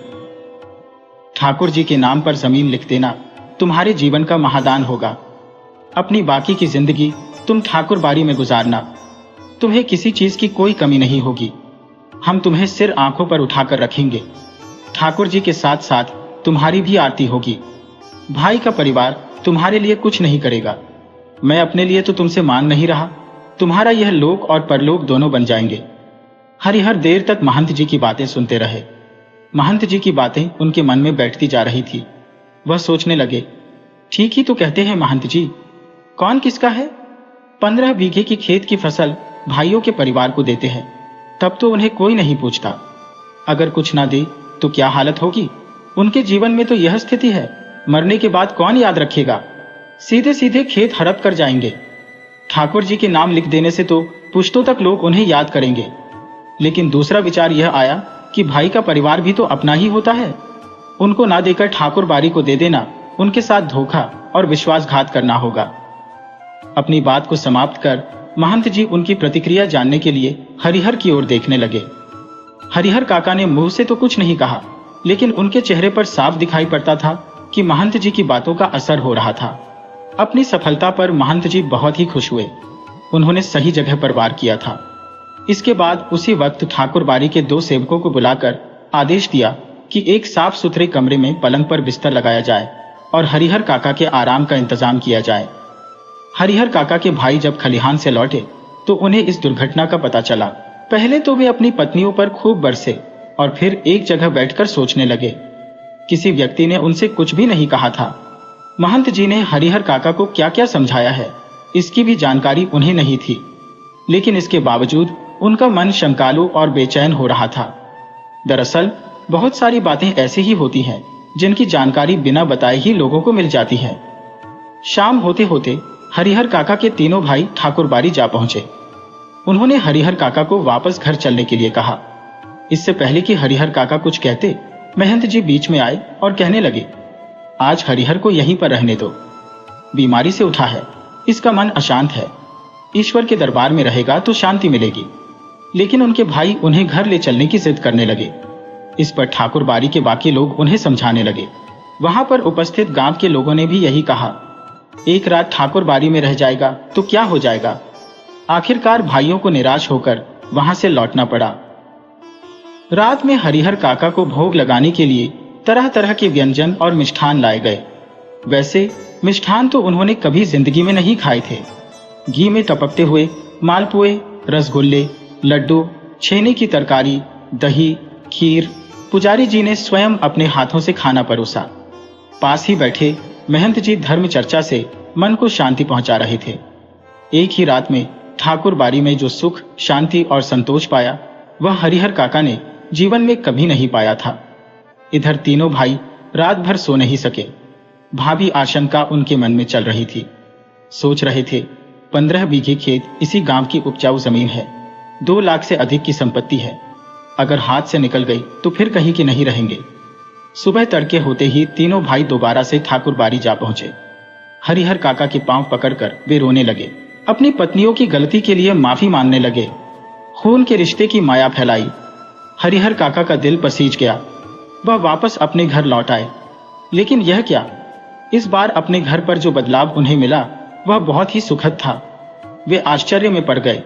ठाकुर जी के नाम पर जमीन लिख देना तुम्हारे जीवन का महादान होगा। अपनी बाकी की जिंदगी तुम ठाकुर बाड़ी में गुजारना। तुम्हें किसी चीज की कोई कमी नहीं होगी। हम तुम्हें सिर आंखों पर उठाकर रखेंगे। ठाकुर जी के साथ साथ तुम्हारी भी आरती होगी। भाई का परिवार तुम्हारे लिए कुछ नहीं करेगा। मैं अपने लिए तो तुमसे मांग नहीं रहा। तुम्हारा यह लोक और परलोक दोनों बन जाएंगे। हरिहर देर तक महंत जी की बातें सुनते रहे। महंत जी की बातें उनके मन में बैठती जा रही थी। वह सोचने लगे, ठीक ही तो कहते हैं महंत जी। कौन किसका है? 15 बीघे की खेत की फसल भाइयों के परिवार को देते हैं, तब तो उन्हें कोई नहीं पूछता। अगर कुछ ना दे तो क्या हालत होगी? उनके जीवन में तो यह स्थिति है। मरने के बाद कौन याद रखेगा? सीधे सीधे खेत हड़प कर जाएंगे। ठाकुर जी के नाम लिख देने से तो पुश्तों तक लोग उन्हें याद करेंगे। लेकिन दूसरा विचार यह आया कि भाई का परिवार भी तो अपना ही होता है। उनको ना देकर ठाकुर बाड़ी को दे देना उनके साथ धोखा और विश्वासघात करना होगा। अपनी बात को समाप्त कर महंत जी उनकी प्रतिक्रिया जानने के लिए हरिहर की ओर देखने लगे। हरिहर काका ने मुंह से तो कुछ नहीं कहा, लेकिन उनके चेहरे पर साफ दिखाई पड़ता था कि महंत जी की बातों का असर हो रहा था। अपनी सफलता पर महंत जी बहुत ही खुश हुए। उन्होंने सही जगह पर वार किया था। इसके बाद उसी वक्त ठाकुर बाड़ी के 2 सेवकों को बुलाकर आदेश दिया कि एक साफ सुथरे कमरे में पलंग पर बिस्तर लगाया जाए और हरिहर काका के आराम का इंतजाम किया जाए। हरिहर काका के भाई जब खलिहान से लौटे तो उन्हें इस दुर्घटना का पता चला। पहले तो वे अपनी पत्नियों पर खूब बरसे और फिर एक जगह बैठकर सोचने लगे। किसी व्यक्ति ने उनसे कुछ भी नहीं कहा था। महंत जी ने हरिहर काका को क्या क्या समझाया है, इसकी भी जानकारी उन्हें नहीं थी। लेकिन इसके बावजूद उनका मन शंकालु और बेचैन हो रहा था। दरअसल बहुत सारी बातें ऐसी ही होती हैं जिनकी जानकारी बिना बताए ही लोगों को मिल जाती है। शाम होते होते हरिहर काका के तीनों भाई ठाकुरबाड़ी जा पहुंचे। उन्होंने हरिहर काका को वापस घर चलने के लिए कहा। इससे पहले कि हरिहर काका कुछ कहते, महंत जी बीच में आए और कहने लगे, आज हरिहर को यहीं पर रहने दो। बीमारी से उठा है, इसका मन अशांत है। ईश्वर के दरबार में रहेगा तो शांति मिलेगी। लेकिन उनके भाई उन्हें घर ले चलने की जिद करने लगे। इस पर ठाकुरबाड़ी के बाकी लोग उन्हें समझाने लगे। वहां पर उपस्थित गांव के लोगों ने भी यही कहा, एक रात ठाकुरबाड़ी में रह जाएगा तो क्या हो जाएगा। आखिरकार भाइयों को निराश होकर वहां से लौटना पड़ा। रात में हरिहर काका को भोग लगाने के लिए तरह तरह के व्यंजन और मिष्ठान लाए गए। वैसे मिष्ठान तो उन्होंने कभी जिंदगी में नहीं खाए थे। घी में टपकते हुए मालपुए, रसगुल्ले, लड्डू, छेने की तरकारी, दही, खीर पुजारी जी ने स्वयं अपने हाथों से खाना परोसा। पास ही बैठे महंत जी धर्म चर्चा से मन को शांति पहुंचा रहे थे। एक ही रात में ठाकुरबाड़ी में जो सुख, शांति और संतोष पाया, वह हरिहर काका ने जीवन में कभी नहीं पाया था। इधर तीनों भाई रात भर सो नहीं सके। भावी आशंका उनके मन में चल रही थी। सोच रहे थे, 15 बीघे खेत इसी गांव की उपजाऊ जमीन है, 2 लाख से अधिक की संपत्ति है। अगर हाथ से निकल गई तो फिर कहीं की नहीं रहेंगे। सुबह तड़के होते ही तीनों भाई दोबारा से ठाकुरबाड़ी जा पहुंचे। हरिहर काका के पांव पकड़कर वे रोने लगे। अपनी पत्नियों की गलती के लिए माफी मांगने लगे। खून के रिश्ते की माया फैलाई। हरिहर काका का दिल पसीज गया। वह वापस अपने घर लौट आए। लेकिन यह क्या, इस बार अपने घर पर जो बदलाव उन्हें मिला वह बहुत ही सुखद था। वे आश्चर्य में पड़ गए।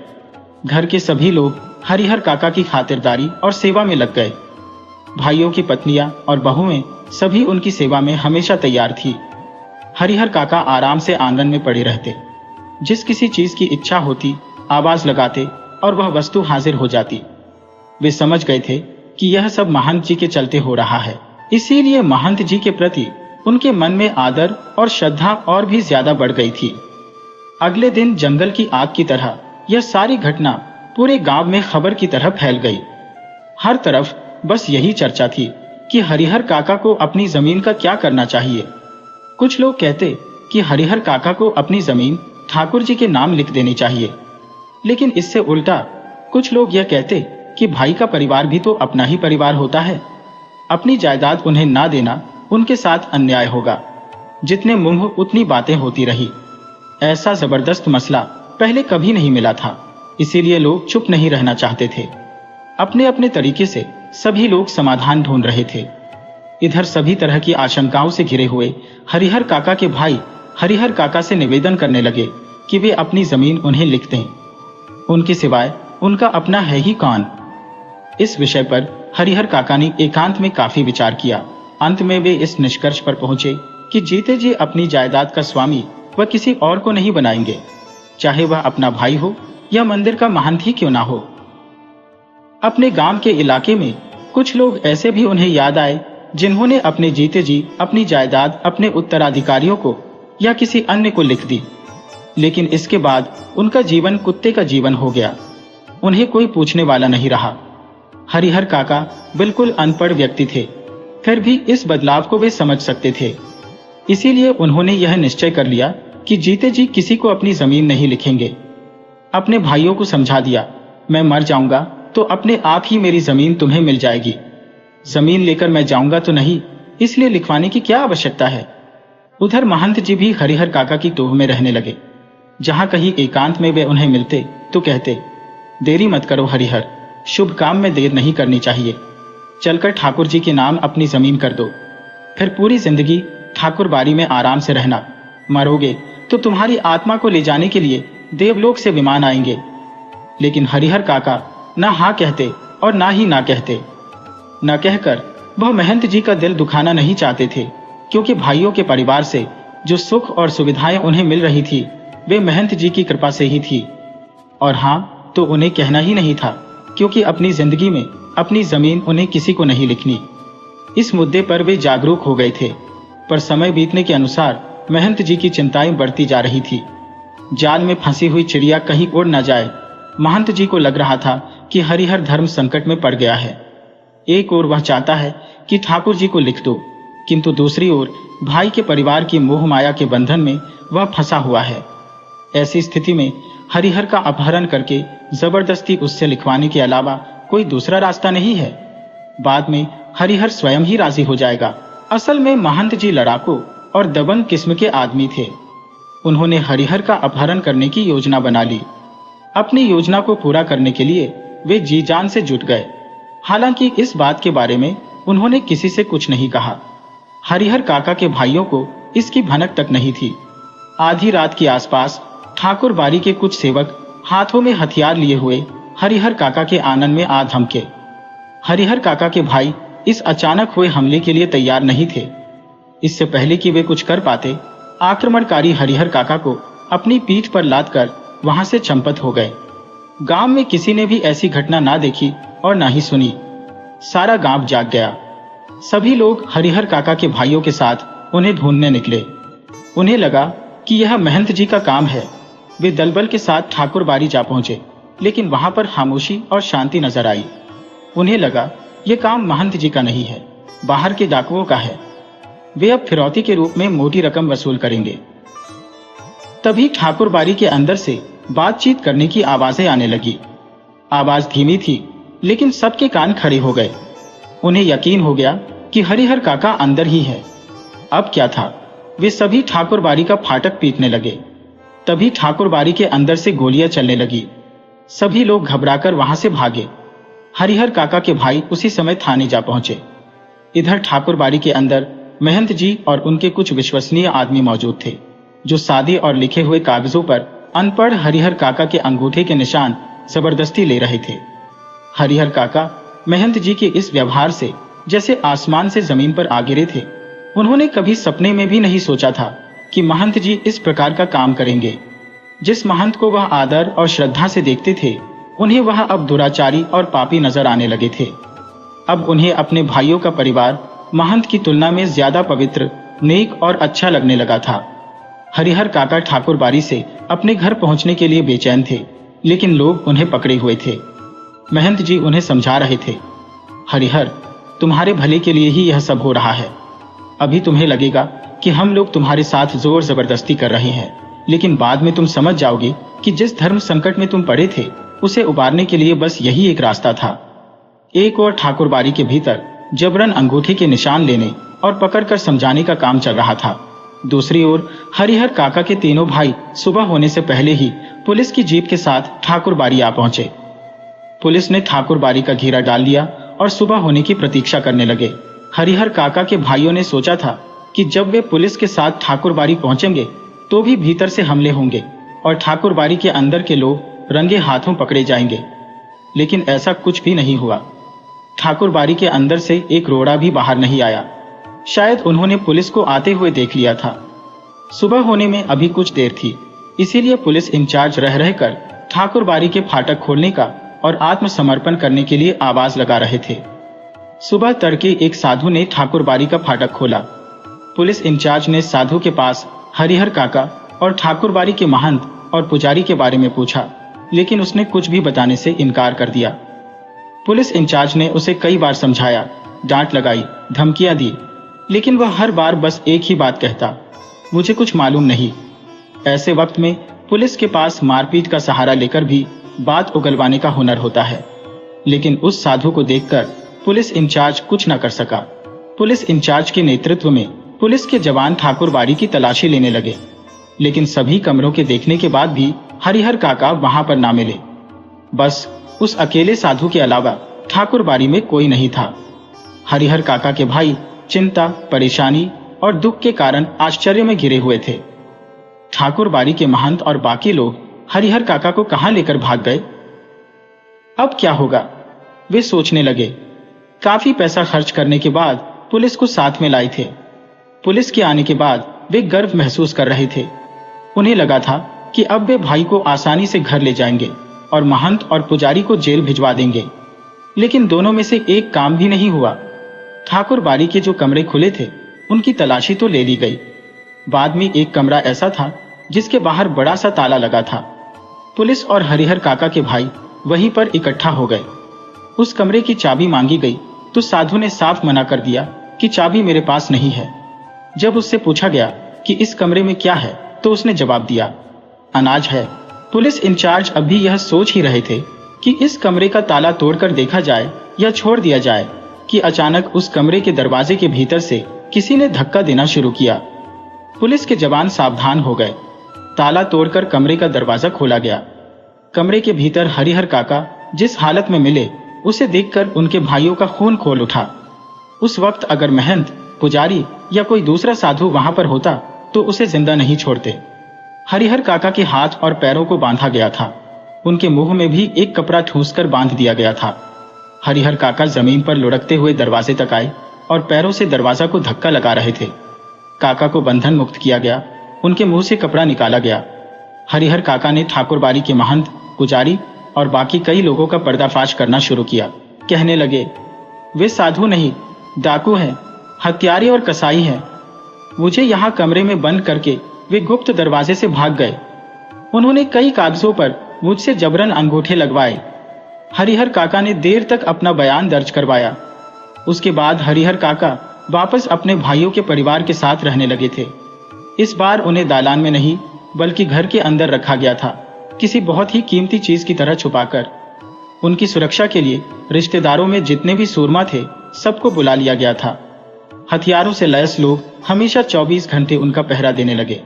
घर के सभी लोग हरिहर काका की खातिरदारी और सेवा में लग गए। भाइयों की पत्नियां और बहुएं सभी उनकी सेवा में हमेशा तैयार थी। हरिहर काका आराम से आंगन में पड़े रहते। जिस किसी चीज की इच्छा होती आवाज लगाते और वह वस्तु हाजिर हो जाती। वे समझ गए थे कि यह सब महंत जी के चलते हो रहा है। इसीलिए महंत जी के प्रति उनके मन में आदर और श्रद्धा और भी ज्यादा बढ़ गई थी। अगले दिन जंगल की आग की तरह यह सारी घटना पूरे गांव में खबर की तरह फैल गई। हर तरफ बस यही चर्चा थी कि हरिहर काका को अपनी जमीन का क्या करना चाहिए। कुछ लोग कहते कि हरिहर काका को अपनी जमीन ठाकुर जी के नाम लिख देनी चाहिए। लेकिन इससे उल्टा कुछ लोग यह कहते कि भाई का परिवार भी तो अपना ही परिवार होता है। अपनी जायदाद उन्हें ना देना उनके साथ अन्याय होगा। जितने मुंह उतनी बातें होती रही। ऐसा जबरदस्त मसला पहले कभी नहीं मिला था। इसीलिए लोग चुप नहीं रहना चाहते थे। अपने अपने तरीके से सभी लोग समाधान ढूंढ रहे थे। इधर सभी तरह की आशंकाओं से घिरे हुए हरिहर काका के भाई हरिहर काका से निवेदन करने लगे कि वे अपनी जमीन उन्हें लिख दें। उनके सिवाय उनका अपना है ही कौन। इस विषय पर हरिहर काका ने एकांत में काफी विचार किया। अंत में वे इस निष्कर्ष पर पहुंचे कि जीते जी अपनी जायदाद का स्वामी वह किसी और को नहीं बनाएंगे, चाहे वह अपना भाई हो या मंदिर का महंत ही क्यों ना हो। अपने गांव के इलाके में कुछ लोग ऐसे भी उन्हें याद आए जिन्होंने अपने जीते जी अपनी जायदाद अपने उत्तराधिकारियों को या किसी अन्य को लिख दी। लेकिन इसके बाद उनका जीवन कुत्ते का जीवन हो गया। उन्हें कोई पूछने वाला नहीं रहा। हरिहर काका बिल्कुल अनपढ़ व्यक्ति थे, फिर भी इस बदलाव को वे समझ सकते थे। इसीलिए उन्होंने यह निश्चय कर लिया कि जीते जी किसी को अपनी जमीन नहीं लिखेंगे। अपने भाइयों को समझा दिया, मैं मर जाऊंगा तो अपने आप ही मेरी जमीन तुम्हें मिल जाएगी। जमीन लेकर मैं जाऊंगा तो नहीं, इसलिए लिखवाने की क्या आवश्यकता है। उधर महंत जी भी हरिहर काका की टोह में रहने लगे। जहां कहीं एकांत में वे उन्हें मिलते तो कहते, देरी मत करो हरिहर, शुभ काम में देर नहीं करनी चाहिए। चलकर ठाकुर जी के नाम अपनी जमीन कर दो, फिर पूरी जिंदगी ठाकुरबाड़ी में आराम से रहना। मरोगे तो तुम्हारी आत्मा को ले जाने के लिए देवलोक से विमान आएंगे। लेकिन हरिहर काका ना हाँ कहते और ना ही ना कहते। न कहकर वह महंत जी का दिल दुखाना नहीं चाहते थे, क्योंकि भाइयों के परिवार से जो सुख और सुविधाएं उन्हें मिल रही थी वे महंत जी की कृपा से ही थी। और हाँ तो उन्हें कहना ही नहीं था, क्योंकि अपनी जिंदगी में अपनी जमीन उन्हें किसी को नहीं लिखनी। इस मुद्दे पर वे जागरूक हो गए थे, पर समय बीतने के अनुसार महंत जी की चिंताएं बढ़ती जा रही थी। जाल में फंसी हुई चिड़िया कहीं उड़ न जाए, महंत जी को लग रहा था कि हरिहर धर्म संकट में पड़ गया है। एक ओर वह चाहता है कि ठाकुर जी को लिख दो, किंतु दूसरी ओर भाई के परिवार की मोह माया के बंधन में वह फंसा हुआ है। ऐसी स्थिति में हरिहर का अपहरण करके जबरदस्ती उससे लिखवाने के अलावा कोई दूसरा रास्ता नहीं है। बाद में हरिहर स्वयं ही राजी हो जाएगा। असल में महंत जी लड़ाकू और दबंग किस्म के आदमी थे। उन्होंने हरिहर का अपहरण करने की योजना बना ली। अपनी योजना को पूरा करने के लिए वे जी जान से जुट गए। हालांकि इस बात के बारे में उन्होंने किसी से कुछ नहीं कहा। हरिहर काका के भाइयों को इसकी भनक तक नहीं थी। आधी रात के आसपास ठाकुर बाड़ी के कुछ सेवक हाथों में हथियार लिए हुए हरिहर काका के आंगन में आ धमके। हरिहर काका के भाई इस अचानक हुए हमले के लिए तैयार नहीं थे। इससे पहले कि वे कुछ कर पाते, आक्रमणकारी हरिहर काका को अपनी पीठ पर लादकर वहां से चंपत हो गए। गांव में किसी ने भी ऐसी घटना ना देखी और ना ही सुनी। सारा गांव जाग गया। सभी लोग हरिहर काका के भाइयों के साथ उन्हें ढूंढने निकले। उन्हें लगा कि यह महंत जी का काम है। वे दलबल के साथ ठाकुर बाड़ी जा पहुंचे, लेकिन वहां पर खामोशी और शांति नजर आई। उन्हें लगा यह काम महंत जी का नहीं है, बाहर के डाकुओं का है। वे अब फिरौती के रूप में मोटी रकम वसूल करेंगे। तभी ठाकुर बाड़ी के अंदर से बातचीत करने की आवाजें आने लगी। आवाज धीमी थी, लेकिन सबके कान खड़े हो गए। उन्हें यकीन हो गया कि हरिहर काका अंदर ही है। अब क्या था? वे सभी ठाकुर बाड़ी का फाटक पीटने लगे। तभी ठाकुर बाड़ी के अंदर से गोलियां चलने लगी। सभी लोग घबराकर वहां से भागे। हरिहर काका के भाई उसी समय थाने जा पहुंचे। इधर ठाकुर बाड़ी के अंदर महंत जी और उनके कुछ विश्वसनीय आदमी मौजूद थे, जो सादे और लिखे हुए कागजों पर अनपढ़ हरिहर काका के अंगूठे के निशान जबरदस्ती ले रहे थे। हरिहर काका महंत जी के इस व्यवहार से जैसे आसमान से जमीन पर आ गिरे थे। उन्होंने कभी सपने में भी नहीं सोचा था कि महंत जी इस प्रकार का काम करेंगे। जिस महंत को वह आदर और श्रद्धा से देखते थे, उन्हें वह अब दुराचारी और पापी नजर आने लगे थे। अब उन्हें अपने भाइयों का परिवार महंत की तुलना में ज्यादा पवित्र, नेक और अच्छा लगने लगा था। हरिहर काका ठाकुर बाड़ी से अपने घर पहुंचने के लिए बेचैन थे, लेकिन लोग उन्हें पकड़े हुए थे। महंत जी उन्हें समझा रहे थे, हरिहर, तुम्हारे भले के लिए ही यह सब हो रहा है। अभी तुम्हें लगेगा कि हम लोग तुम्हारे साथ जोर जबरदस्ती कर रहे हैं, लेकिन बाद में तुम समझ जाओगे कि जिस धर्म संकट में तुम पड़े थे, उसे उबारने के लिए बस यही एक रास्ता था। एक और ठाकुर बाड़ी के भीतर जबरन अंगूठे के निशान लेने और पकड़कर समझाने का काम चल रहा था। दूसरी ओर हरिहर काका के तीनों भाई सुबह होने से पहले ही पुलिस की जीप के साथ ठाकुर बाड़ी आ पहुंचे। पुलिस ने ठाकुर बाड़ी का घेरा डाल लिया और सुबह होने की प्रतीक्षा करने लगे। हरिहर काका के भाइयों ने सोचा था कि जब वे पुलिस के साथ ठाकुर बाड़ी पहुंचेंगे तो भी भीतर से हमले होंगे और ठाकुर बाड़ी के अंदर के लोग रंगे हाथों पकड़े जाएंगे, लेकिन ऐसा कुछ भी नहीं हुआ। ठाकुर बाड़ी के अंदर से एक रोड़ा भी बाहर नहीं आया। शायद उन्होंने पुलिस को आते हुए देख लिया था। सुबह होने में अभी कुछ देर थी, इसीलिए पुलिस इंचार्ज रह रहकर ठाकुर बाड़ी के फाटक खोलने का और आत्मसमर्पण करने के लिए आवाज लगा रहे थे। सुबह तड़के एक साधु ने ठाकुर बाड़ी का फाटक खोला। पुलिस इंचार्ज ने साधु के पास हरिहर काका और ठाकुर बाड़ी के महंत और पुजारी के बारे में पूछा, लेकिन उसने कुछ भी बताने से इनकार कर दिया। पुलिस इंचार्ज ने उसे कई बार समझाया, डांट लगाई, धमकियां दी, लेकिन वह हर बार बस एक ही बात कहता, मुझे कुछ मालूम नहीं। ऐसे वक्त में पुलिस के पास मारपीट का सहारा लेकर भी बात उगलवाने का हुनर होता है। लेकिन उस साधु को देखकर पुलिस इंचार्ज कुछ न कर सका। पुलिस इंचार्ज के नेतृत्व में पुलिस के जवान ठाकुर बाड़ी की तलाशी लेने लगे, लेकिन सभी कमरों के देखने के बाद भी हरिहर काका वहां पर ना मिले। बस उस अकेले साधु के अलावा ठाकुर बाड़ी में कोई नहीं था। हरिहर काका के भाई चिंता, परेशानी और दुख के कारण आश्चर्य में घिरे हुए थे। ठाकुर बाड़ी के महंत और बाकी लोग हरिहर काका को कहां लेकर भाग गए? अब क्या होगा? वे सोचने लगे। काफी पैसा खर्च करने के बाद पुलिस को साथ में लाए थे। पुलिस के आने के बाद वे गर्व महसूस कर रहे थे। उन्हें लगा था कि अब वे भाई को आसानी से घर ले जाएंगे और महंत और पुजारी को जेल भिजवा देंगे। लेकिन दोनों में से एक काम भी नहीं हुआ। ठाकुर बाड़ी के जो कमरे खुले थे, उनकी तलाशी तो ले ली गई। बाद में एक कमरा ऐसा था जिसके बाहर बड़ा सा ताला लगा था। पुलिस और हरिहर काका के भाई वहीं पर इकट्ठा हो गए। उस कमरे की चाबी मांगी गई तो साधु ने साफ मना कर दिया कि चाबी मेरे पास नहीं है। जब उससे पूछा गया कि इस कमरे में क्या है तो उसने जवाब दिया, अनाज है। पुलिस इंचार्ज अभी यह सोच ही रहे थे कि इस कमरे का ताला तोड़कर देखा जाए या छोड़ दिया जाए कि अचानक उस कमरे के दरवाजे के भीतर से किसी ने धक्का देना शुरू किया। पुलिस के जवान सावधान हो गए। ताला तोड़कर कमरे का दरवाजा खोला गया। कमरे के भीतर हरिहर काका जिस हालत में मिले उसे देखकर उनके भाइयों का खून खोल उठा। उस वक्त अगर महंत, पुजारी या कोई दूसरा साधु वहां पर होता तो उसे जिंदा नहीं छोड़ते। हरिहर काका के हाथ और पैरों को बांधा गया था। उनके मुंह में भी एक कपड़ा ठूंसकर बांध दिया गया था। हरिहर काका जमीन पर लुढ़कते हुए दरवाजे तक आए और पैरों से दरवाजा को धक्का लगा रहे थे। काका को बंधन मुक्त किया गया। उनके मुंह से कपड़ा निकाला गया। हरिहर काका ने ठाकुरबाड़ी के महंत, पुजारी और बाकी कई लोगों का पर्दाफाश करना शुरू किया। कहने लगे, वे साधु नहीं, डाकू हैं, हत्यारे और कसाई हैं। मुझे यहाँ कमरे में बंद करके वे गुप्त दरवाजे से भाग गए। उन्होंने कई कागजों पर मुझसे जबरन अंगूठे लगवाए। हरिहर काका ने देर तक अपना बयान दर्ज करवाया। उसके बाद हरिहर काका वापस अपने भाइयों के परिवार के साथ रहने लगे थे। इस बार उन्हें दालान में नहीं बल्कि घर के अंदर रखा गया था, किसी बहुत ही कीमती चीज की तरह छुपाकर। उनकी सुरक्षा के लिए रिश्तेदारों में जितने भी सूरमा थे सबको बुला लिया गया था। हथियारों से लैस लोग हमेशा 24 घंटे उनका पहरा देने लगे।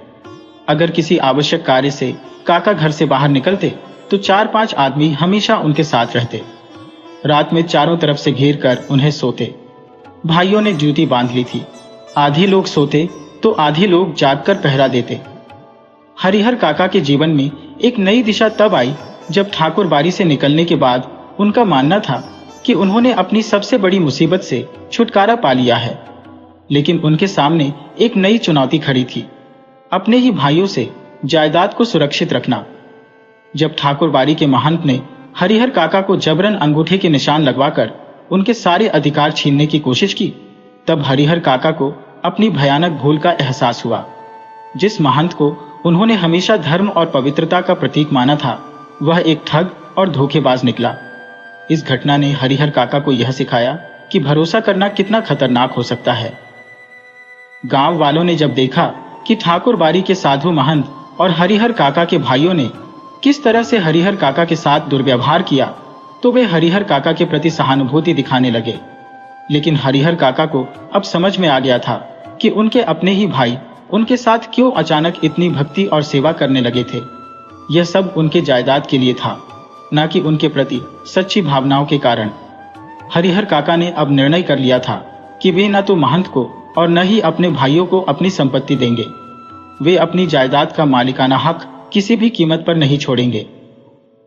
अगर किसी आवश्यक कार्य से काका घर से बाहर निकलते तो 4-5 आदमी हमेशा उनके साथ रहते। रात में चारों तरफ से घेर कर उन्हें सोते। भाइयों ने ड्यूटी बांध ली थी। आधे लोग सोते तो आधे लोग जागकर पहरा देते। हरिहर काका के जीवन में एक नई दिशा तब आई जब ठाकुरबाड़ी से निकलने के बाद उनका मानना था कि उन्होंने अपनी सबसे बड़ी मुसीबत से छुटकारा पा लिया है। लेकिन उनके सामने एक नई चुनौती खड़ी थी, अपने ही भाइयों से जायदाद को सुरक्षित रखना। जब ठाकुरबाड़ी के महंत ने हरिहर काका को जबरन अंगूठे के निशान लगवाकर उनके सारे अधिकार छीनने की कोशिश की, तब हरिहर काका को अपनी भयानक भूल का एहसास हुआ। जिस महंत को उन्होंने हमेशा धर्म और पवित्रता का प्रतीक माना था, वह एक ठग और धोखेबाज निकला। इस घटना ने हरिहर काका को यह सिखाया कि भरोसा करना कितना खतरनाक हो सकता है। गांव वालों ने जब देखा कि ठाकुरबाड़ी के साधु महंत और हरिहर काका के भाइयों ने किस तरह से हरिहर काका के साथ दुर्व्यवहार किया, तो वे हरिहर काका के प्रति सहानुभूति दिखाने लगे। लेकिन हरिहर काका को अब समझ में आ गया था कि उनके अपने ही भाई उनके साथ क्यों अचानक इतनी भक्ति और सेवा करने लगे थे। यह सब उनके जायदाद के लिए था, न कि उनके प्रति सच्ची भावनाओं के कारण। हरिहर काका ने अब निर्णय कर लिया था कि वे न तो महंत को और न ही अपने भाइयों को अपनी संपत्ति देंगे। वे अपनी जायदाद का मालिकाना हक किसी भी कीमत पर नहीं छोड़ेंगे।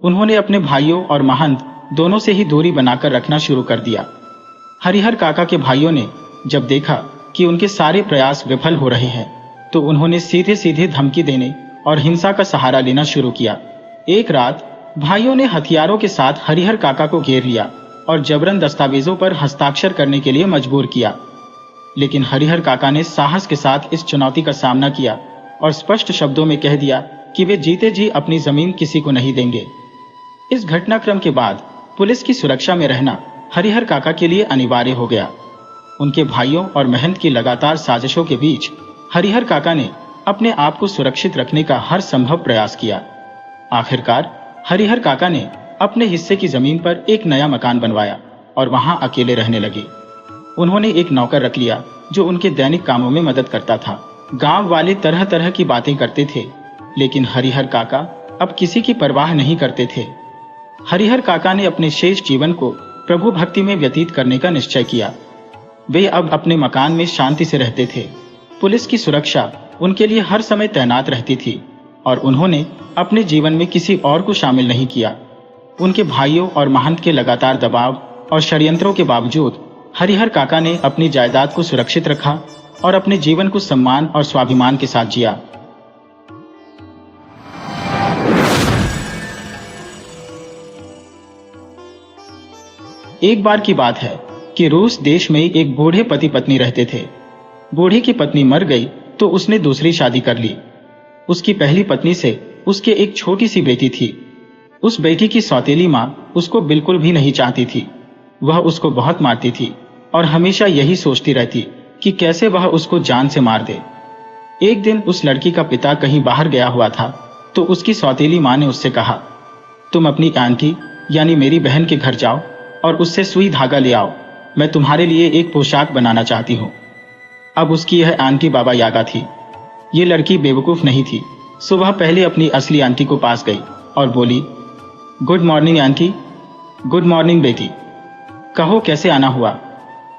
उन्होंने अपने भाइयों और महंत दोनों से ही दूरी बनाकर रखना शुरू कर दिया। हरिहर काका के भाइयों ने जब देखा कि उनके सारे प्रयास विफल हो रहे हैं, तो उन्होंने सीधे सीधे धमकी देने और हिंसा का सहारा लेना शुरू किया। एक रात भाइयों ने हथियारों के साथ हरिहर काका को घेर लिया और जबरन दस्तावेजों पर हस्ताक्षर करने के लिए मजबूर किया। लेकिन हरिहर काका ने साहस के साथ इस चुनौती का सामना किया और स्पष्ट शब्दों में कह दिया कि वे जीते जी अपनी जमीन किसी को नहीं देंगे। इस घटनाक्रम के बाद पुलिस की सुरक्षा में रहना हरिहर काका के लिए अनिवार्य हो गया। उनके भाइयों और महंत की लगातार साजिशों के बीच हरिहर काका ने अपने आप को सुरक्षित रखने का हर संभव प्रयास किया। आखिरकार हरिहर काका ने अपने हिस्से की जमीन पर एक नया मकान बनवाया और वहां अकेले रहने लगे। उन्होंने एक नौकर रख लिया जो उनके दैनिक कामों में मदद करता था। गांव वाले तरह तरह की बातें करते थे, लेकिन हरिहर काका अब किसी की परवाह नहीं करते थे। हरिहर काका ने अपने शेष जीवन को प्रभु भक्ति में व्यतीत करने का निश्चय किया। वे अब अपने मकान में शांति से रहते थे। पुलिस की सुरक्षा उनके लिए हर समय तैनात रहती थी और उन्होंने अपने जीवन में किसी और को शामिल नहीं किया। उनके भाइयों और महंत के लगातार दबाव और षड्यंत्रों के बावजूद हरिहर काका ने अपनी जायदाद को सुरक्षित रखा और अपने जीवन को सम्मान और स्वाभिमान के साथ जिया। एक बार की बात है कि रूस देश में एक बूढ़े पति पत्नी रहते थे। बूढ़े की पत्नी मर गई तो उसने दूसरी शादी कर ली। उसकी पहली पत्नी से उसके एक छोटी सी बेटी थी उस बेटी की सौतेली माँ उसको बिल्कुल भी नहीं चाहती थी। वह उसको बहुत मारती थी और हमेशा यही सोचती रहती कि कैसे वह उसको जान से मार दे। एक दिन उस लड़की का पिता कहीं बाहर गया हुआ था, तो उसकी सौतेली माँ ने उससे कहा, तुम अपनी आंटी यानी मेरी बहन के घर जाओ और उससे सुई धागा ले आओ, मैं तुम्हारे लिए एक पोशाक बनाना चाहती हूँ। अब उसकी यह आंटी बाबा यागा थी। ये लड़की बेवकूफ नहीं थी। सुबह पहले अपनी असली आंटी को पास गई और बोली, good morning aunty. Good morning बेटी, कहो कैसे आना हुआ।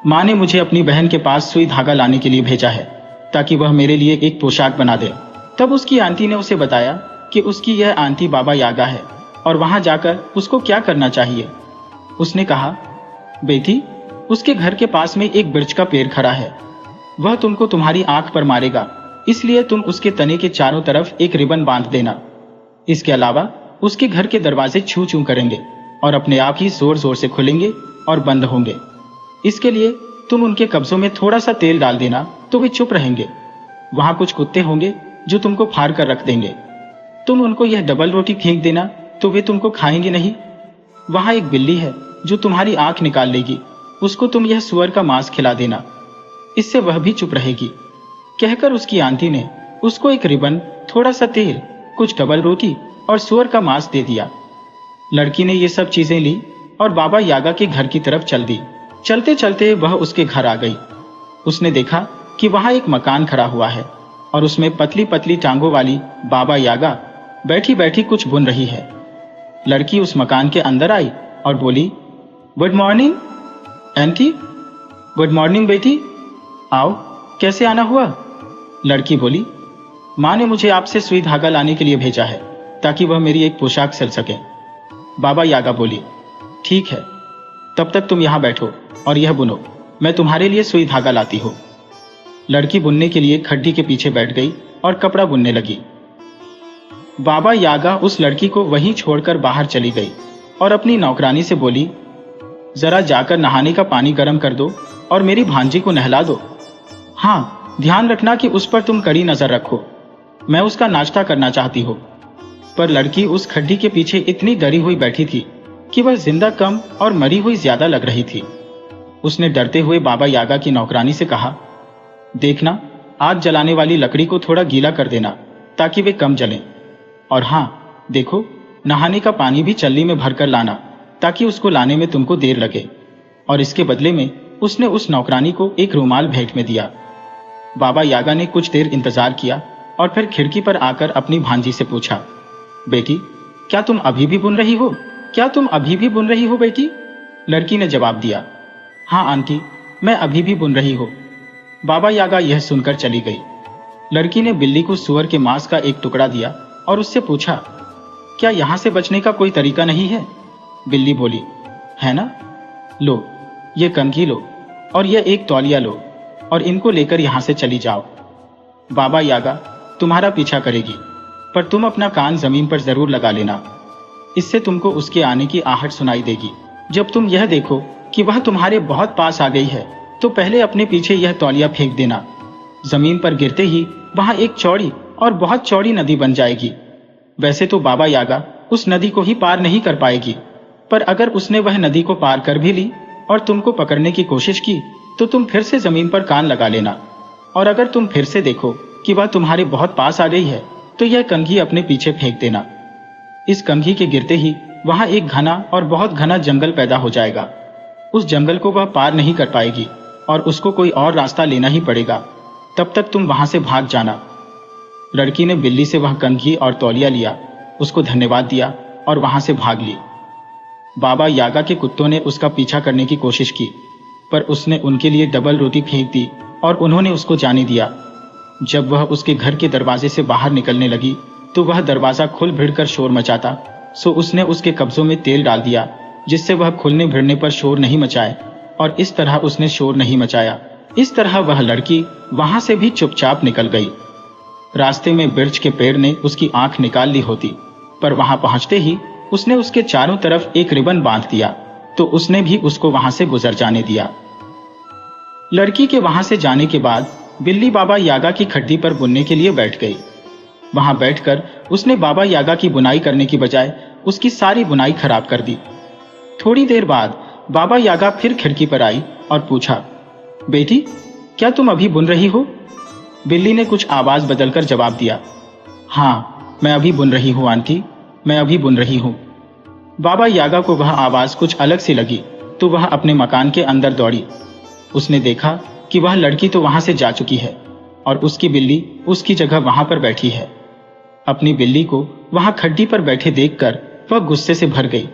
माँ ने मुझे अपनी बहन के पास सुई धागा लाने के लिए भेजा है ताकि वह मेरे लिए एक पोशाक बना दे। तब उसकी आंटी ने उसे बताया कि उसकी यह आंटी बाबा यागा है और वहां जाकर उसको क्या करना चाहिए। उसने कहा, बेटी, उसके घर के पास में एक बिर्च का पेड़ खड़ा है, वह तुमको तुम्हारी आंख पर मारेगा, इसलिए तुम उसके तने के चारों तरफ एक रिबन बांध देना। इसके अलावा उसके घर के दरवाजे छू छू करेंगे और अपने आप ही जोर जोर से खुलेंगे और बंद होंगे। इसके लिए तुम उनके कब्जों में थोड़ा सा तेल डाल देना तो वे चुप रहेंगे। वहां कुछ कुत्ते होंगे जो तुमको फाड़ कर रख देंगे। तुम उनको यह डबल रोटी फेंक देना तो वे तुमको खाएंगे नहीं। वहां एक बिल्ली है जो तुम्हारी आंख निकाल लेगी, उसको तुम यह सुअर का मांस खिला देना, इससे वह भी चुप रहेगी। कहकर उसकी आंटी ने उसको एक रिबन, थोड़ा सा तेल, कुछ डबल रोटी और सुअर का मांस दे दिया। लड़की ने ये सब चीजें ली और बाबा यागा के घर की तरफ चल दी। चलते चलते वह उसके घर आ गई। उसने देखा कि वहां एक मकान खड़ा हुआ है और उसमें पतली पतली टांगों वाली बाबा यागा बैठी बैठी कुछ बुन रही है। लड़की उस मकान के अंदर आई और बोली, good morning aunty. Good morning बेटी, आओ, कैसे आना हुआ। लड़की बोली, माँ ने मुझे आपसे सुई धागा लाने के लिए भेजा है ताकि वह मेरी एक पोशाक सिल सके। बाबा यागा बोली, ठीक है, तब तक तुम यहां बैठो और यह बुनो, मैं तुम्हारे लिए सुई धागा लाती हूँ। लड़की बुनने के लिए खड्डी के पीछे बैठ गई और कपड़ा बुनने लगी। बाबा यागा उस लड़की को वहीं छोड़कर बाहर चली गई और अपनी नौकरानी से बोली, जरा जाकर नहाने का पानी गर्म कर दो और मेरी भांजी को नहला दो। हाँ, ध्यान रखना कि उस पर तुम कड़ी नजर रखो, मैं उसका नाश्ता करना चाहती हूँ। पर लड़की उस खड्डी के पीछे इतनी डरी हुई बैठी थी कि वह जिंदा कम और मरी हुई ज्यादा लग रही थी। उसने डरते हुए बाबा यागा की नौकरानी से कहा, देखना, आग जलाने वाली लकड़ी को थोड़ा गीला कर देना ताकि वे कम जलें। और हाँ, देखो, नहाने का पानी भी चल्ली में भरकर लाना ताकि उसको लाने में तुमको देर लगे। और इसके बदले में उसने उस नौकरानी को एक रुमाल भेंट में दिया। बाबा यागा ने कुछ देर इंतजार किया और फिर खिड़की पर आकर अपनी भांजी से पूछा, बेटी, क्या तुम अभी भी बुन रही हो? क्या तुम अभी भी बुन रही हो बेटी? लड़की ने जवाब दिया, हाँ आंटी, मैं अभी भी बुन रही हूँ। बाबा यागा यह सुनकर चली गई। लड़की ने बिल्ली को सुअर के मांस का एक टुकड़ा दिया और उससे पूछा, क्या यहां से बचने का कोई तरीका नहीं है? बिल्ली बोली, है ना, लो, ये कंघी लो और यह एक तौलिया लो और इनको लेकर यहां से चली जाओ। बाबा यागा तुम्हारा पीछा करेगी, पर तुम अपना कान जमीन पर जरूर लगा लेना, इससे तुमको उसके आने की आहट सुनाई देगी। जब तुम यह देखो कि वह तुम्हारे बहुत पास आ गई है तो पहले अपने पीछे यह तौलिया फेंक देना। जमीन पर गिरते ही वहां एक चौड़ी और बहुत चौड़ी नदी बन जाएगी। वैसे तो बाबा यागा उस नदी को ही पार नहीं कर पाएगी, पर अगर उसने वह नदी को पार कर भी ली और तुमको पकड़ने की कोशिश की तो तुम फिर से जमीन पर कान लगा लेना। और अगर तुम फिर से देखो कि वह तुम्हारे बहुत पास आ गई है तो यह कंघी अपने पीछे फेंक देना। इस कंघी के गिरते ही वहां एक घना और बहुत घना जंगल पैदा हो जाएगा। उस जंगल को वह पार नहीं कर पाएगी और उसको कोई और रास्ता लेना ही पड़ेगा। तब तक तुम वहां से भाग जाना। लड़की ने बिल्ली से वह कंघी और तौलिया लिया, उसको धन्यवाद दिया और वहां से भाग ली। बाबा यागा के कुत्तों ने उसका पीछा करने की कोशिश की, पर उसने उनके लिए डबल रोटी फेंक दी और उन्होंने उसको जाने दिया। जब वह उसके घर के दरवाजे से बाहर निकलने लगी तो वह दरवाजा खुल भिड़कर शोर मचाता, सो उसने उसके कब्जों में तेल डाल दिया जिससे वह खुलने भिड़ने पर शोर नहीं मचाए, और इस तरह उसने शोर नहीं मचाया। इस तरह वह लड़की वहां से भी चुपचाप निकल गई। रास्ते में बिर्च के पेड़ ने उसकी आंख निकाल ली होती, पर वहां पहुंचते ही उसने उसके चारों तरफ एक रिबन बांध दिया तो उसने भी उसको वहां से गुजर जाने दिया। लड़की के वहां से जाने के बाद बिल्ली बाबा यागा की खड्डी पर बुनने के लिए बैठ गई। वहां बैठकर उसने बाबा यागा की बुनाई करने की बजाय उसकी सारी बुनाई खराब कर दी। थोड़ी देर बाद बाबा यागा फिर खिड़की पर आई और पूछा, बेटी, क्या तुम अभी बुन रही हो? बिल्ली ने कुछ आवाज बदलकर जवाब दिया, हाँ, मैं अभी बुन रही हूँ आंटी, मैं अभी बुन रही हूँ। बाबा यागा को वह आवाज कुछ अलग सी लगी तो वह अपने मकान के अंदर दौड़ी। उसने देखा कि वह लड़की तो वहां से जा चुकी है और उसकी बिल्ली उसकी जगह वहां पर बैठी है। अपनी बिल्ली को वहां खड्डी पर बैठे देखकर वह गुस्से से भर गई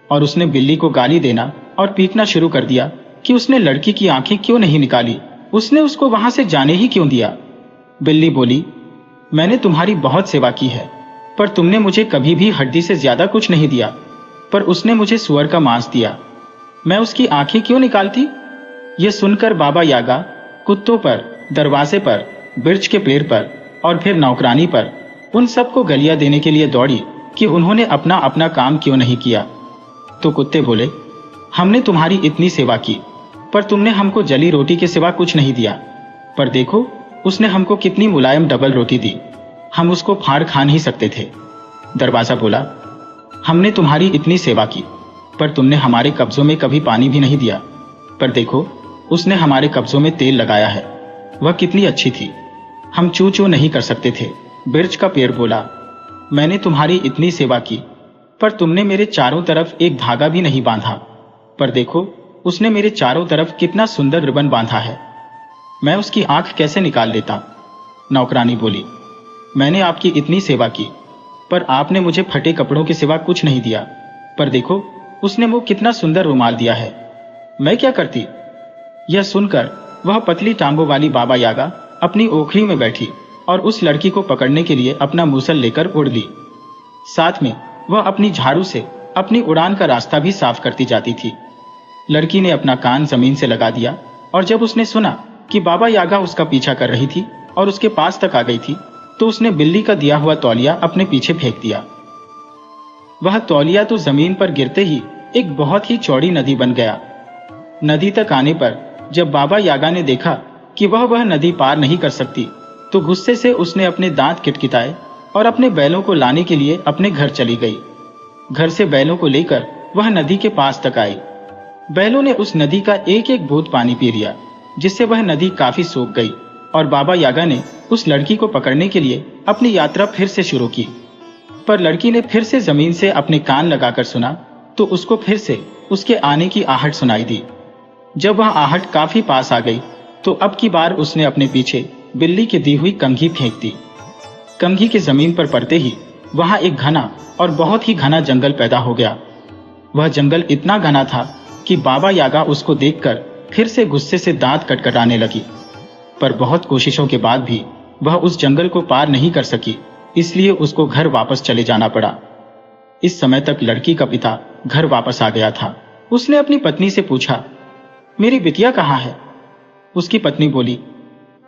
और उसने बिल्ली को गाली देना और पीटना शुरू कर दिया कि उसने लड़की की आंखें क्यों नहीं निकाली, उसने उसको वहां से जाने ही क्यों दिया। बिल्ली बोली, मैंने तुम्हारी बहुत सेवा की है, पर तुमने मुझे कभी भी हड्डी से ज्यादा कुछ नहीं दिया, पर उसने मुझे सुअर का मांस दिया, मैं उसकी आंखें क्यों निकालती? यह सुनकर बाबा यागा कुत्तों पर, दरवाजे पर, बिर्च के पेड़ पर और फिर नौकरानी पर उन सबको गलियां देने के लिए दौड़ी कि उन्होंने अपना अपना काम क्यों नहीं किया। तो कुत्ते बोले, हमने तुम्हारी इतनी सेवा की, पर तुमने हमको जली रोटी के सिवा कुछ नहीं दिया, पर देखो उसने हमको कितनी मुलायम डबल रोटी दी, हम उसको फाड़ खा नहीं सकते थे। दरवाजा बोला, हमने तुम्हारी इतनी सेवा की, पर तुमने हमारे कब्जों में कभी पानी भी नहीं दिया, पर देखो उसने हमारे कब्जों में तेल लगाया है, वह कितनी अच्छी थी, हम चू चू नहीं कर सकते थे। बिर्च का पेड़ बोला, मैंने तुम्हारी इतनी सेवा की, पर तुमने मेरे चारों तरफ एक धागा भी नहीं बांधा, पर देखो उसने मेरे चारों तरफ कितना सुंदर रिबन बांधा है, मैं उसकी आंख कैसे निकाल लेता। नौकरानी बोली, मैंने आपकी इतनी सेवा की, पर आपने मुझे फटे कपड़ों के सिवा कुछ नहीं दिया, पर देखो उसने वो कितना सुंदर रुमाल दिया है, मैं क्या करती। यह सुनकर वह पतली टांगों वाली बाबा यागा अपनी ओखली में बैठी और उस लड़की को पकड़ने के लिए अपना मूसल लेकर उड़ ली। साथ में वह अपनी झाड़ू से अपनी उड़ान का रास्ता भी साफ करती जाती थी। लड़की ने अपना कान जमीन से लगा दिया और जब उसने सुना कि बाबा यागा उसका पीछा कर रही थी और उसके पास तक आ गई थी, तो उसने बिल्ली का दिया हुआ तौलिया अपने पीछे फेंक दिया। वह तौलिया तो जमीन पर गिरते ही एक बहुत ही चौड़ी नदी बन गया। नदी तक आने पर जब बाबा यागा ने देखा कि वह नदी पार नहीं कर सकती, तो गुस्से से उसने अपने दांत किटकिटाए और अपने बैलों को लाने के लिए अपने घर चली गई। घर से बैलों को लेकर वह नदी के पास तक आई। बैलों ने उस नदी का एक एक बूंद पानी पी लिया, जिससे वह नदी काफी सूख गई और बाबा यागा ने उस लड़की को पकड़ने के लिए अपनी यात्रा फिर से शुरू की। पर लड़की ने फिर से जमीन से अपने कान लगाकर सुना तो उसको फिर से उसके आने की आहट सुनाई दी। जब वह आहट काफी पास आ गई तो अब की बार उसने अपने पीछे बिल्ली की दी हुई कंघी फेंक दी। कंघी के जमीन पर पड़ते ही वहां एक घना और बहुत ही घना जंगल पैदा हो गया। वह जंगल इतना घना था कि बाबा यागा उसको देखकर फिर से गुस्से से दांत कटकटाने लगी, पर बहुत कोशिशों के बाद भी वह उस जंगल को पार नहीं कर सकी, इसलिए उसको घर वापस चले जाना पड़ा। इस समय तक लड़की का पिता घर वापस आ गया था। उसने अपनी पत्नी से पूछा, मेरी बिटिया कहाँ है? उसकी पत्नी बोली,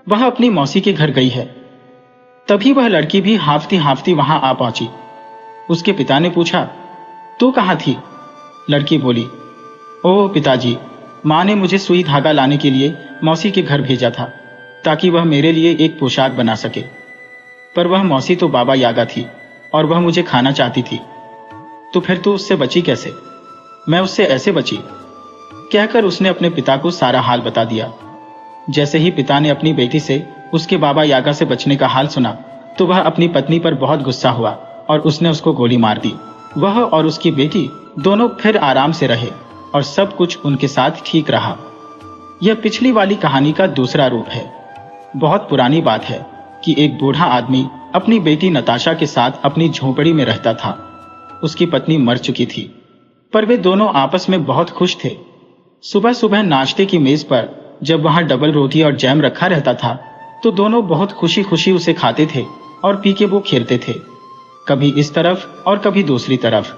वह अपनी मौसी के घर गई है। तभी वह लड़की भी हाफती हाफती वहां आ पहुंची। उसके पिता ने पूछा, तू कहाँ थी? लड़की बोली, ओह पिताजी, माँ ने मुझे सुई धागा लाने के लिए मौसी के घर भेजा था ताकि वह मेरे लिए एक पोशाक बना सके, पर वह मौसी तो बाबा यागा थी और वह मुझे खाना चाहती थी, तो फिर तू उससे बची कैसे? मैं उससे ऐसे बची, कहकर उसने अपने पिता को सारा हाल बता दिया। जैसे ही पिता ने अपनी बेटी से उसके बाबा यागा से बचने का हाल सुना तो वह अपनी पत्नी पर बहुत गुस्सा हुआ और उसने उसको गोली मार दी। वह और उसकी बेटी दोनों फिर आराम से रहे और सब कुछ उनके साथ ठीक रहा। यह पिछली वाली कहानी का दूसरा रूप है। बहुत पुरानी बात है कि एक बूढ़ा आदमी अपनी बेटी नताशा के साथ अपनी झोपड़ी में रहता था। उसकी पत्नी मर चुकी थी, पर वे दोनों आपस में बहुत खुश थे। सुबह सुबह नाश्ते की मेज पर जब वहां डबल रोटी और जैम रखा रहता था तो दोनों बहुत खुशी खुशी उसे खाते थे और पी के वो खेलते थे, कभी इस तरफ और कभी दूसरी तरफ।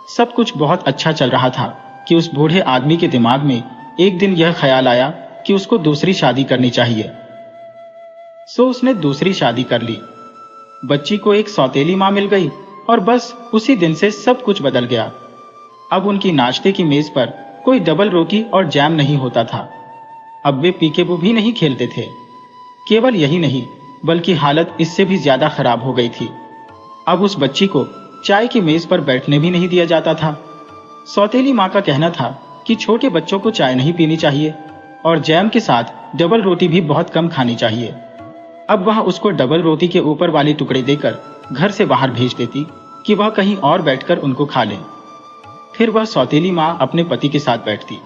सब कुछ बहुत अच्छा चल रहा था कि उस बूढ़े आदमी के दिमाग में एक दिन यह ख्याल आया कि उसको दूसरी शादी करनी चाहिए। सो उसने दूसरी शादी कर ली। बच्ची को एक सौतेली मां मिल गई और बस उसी दिन से सब कुछ बदल गया। अब उनकी नाश्ते की मेज पर कोई डबल रोटी और जैम नहीं होता था। अब वे पीकेबू भी नहीं खेलते थे। केवल यही नहीं, बल्कि हालत इससे भी ज्यादा खराब हो गई थी। अब उस बच्ची को चाय की मेज पर बैठने भी नहीं दिया जाता था। सौतेली माँ का कहना था कि छोटे बच्चों को चाय नहीं पीनी चाहिए और जैम के साथ डबल रोटी भी बहुत कम खानी चाहिए। अब वह उसको डबल रोटी के ऊपर वाले टुकड़े देकर घर से बाहर भेज देती कि वह कहीं और बैठकर उनको खा ले। फिर वह सौतेली माँ अपने पति के साथ बैठती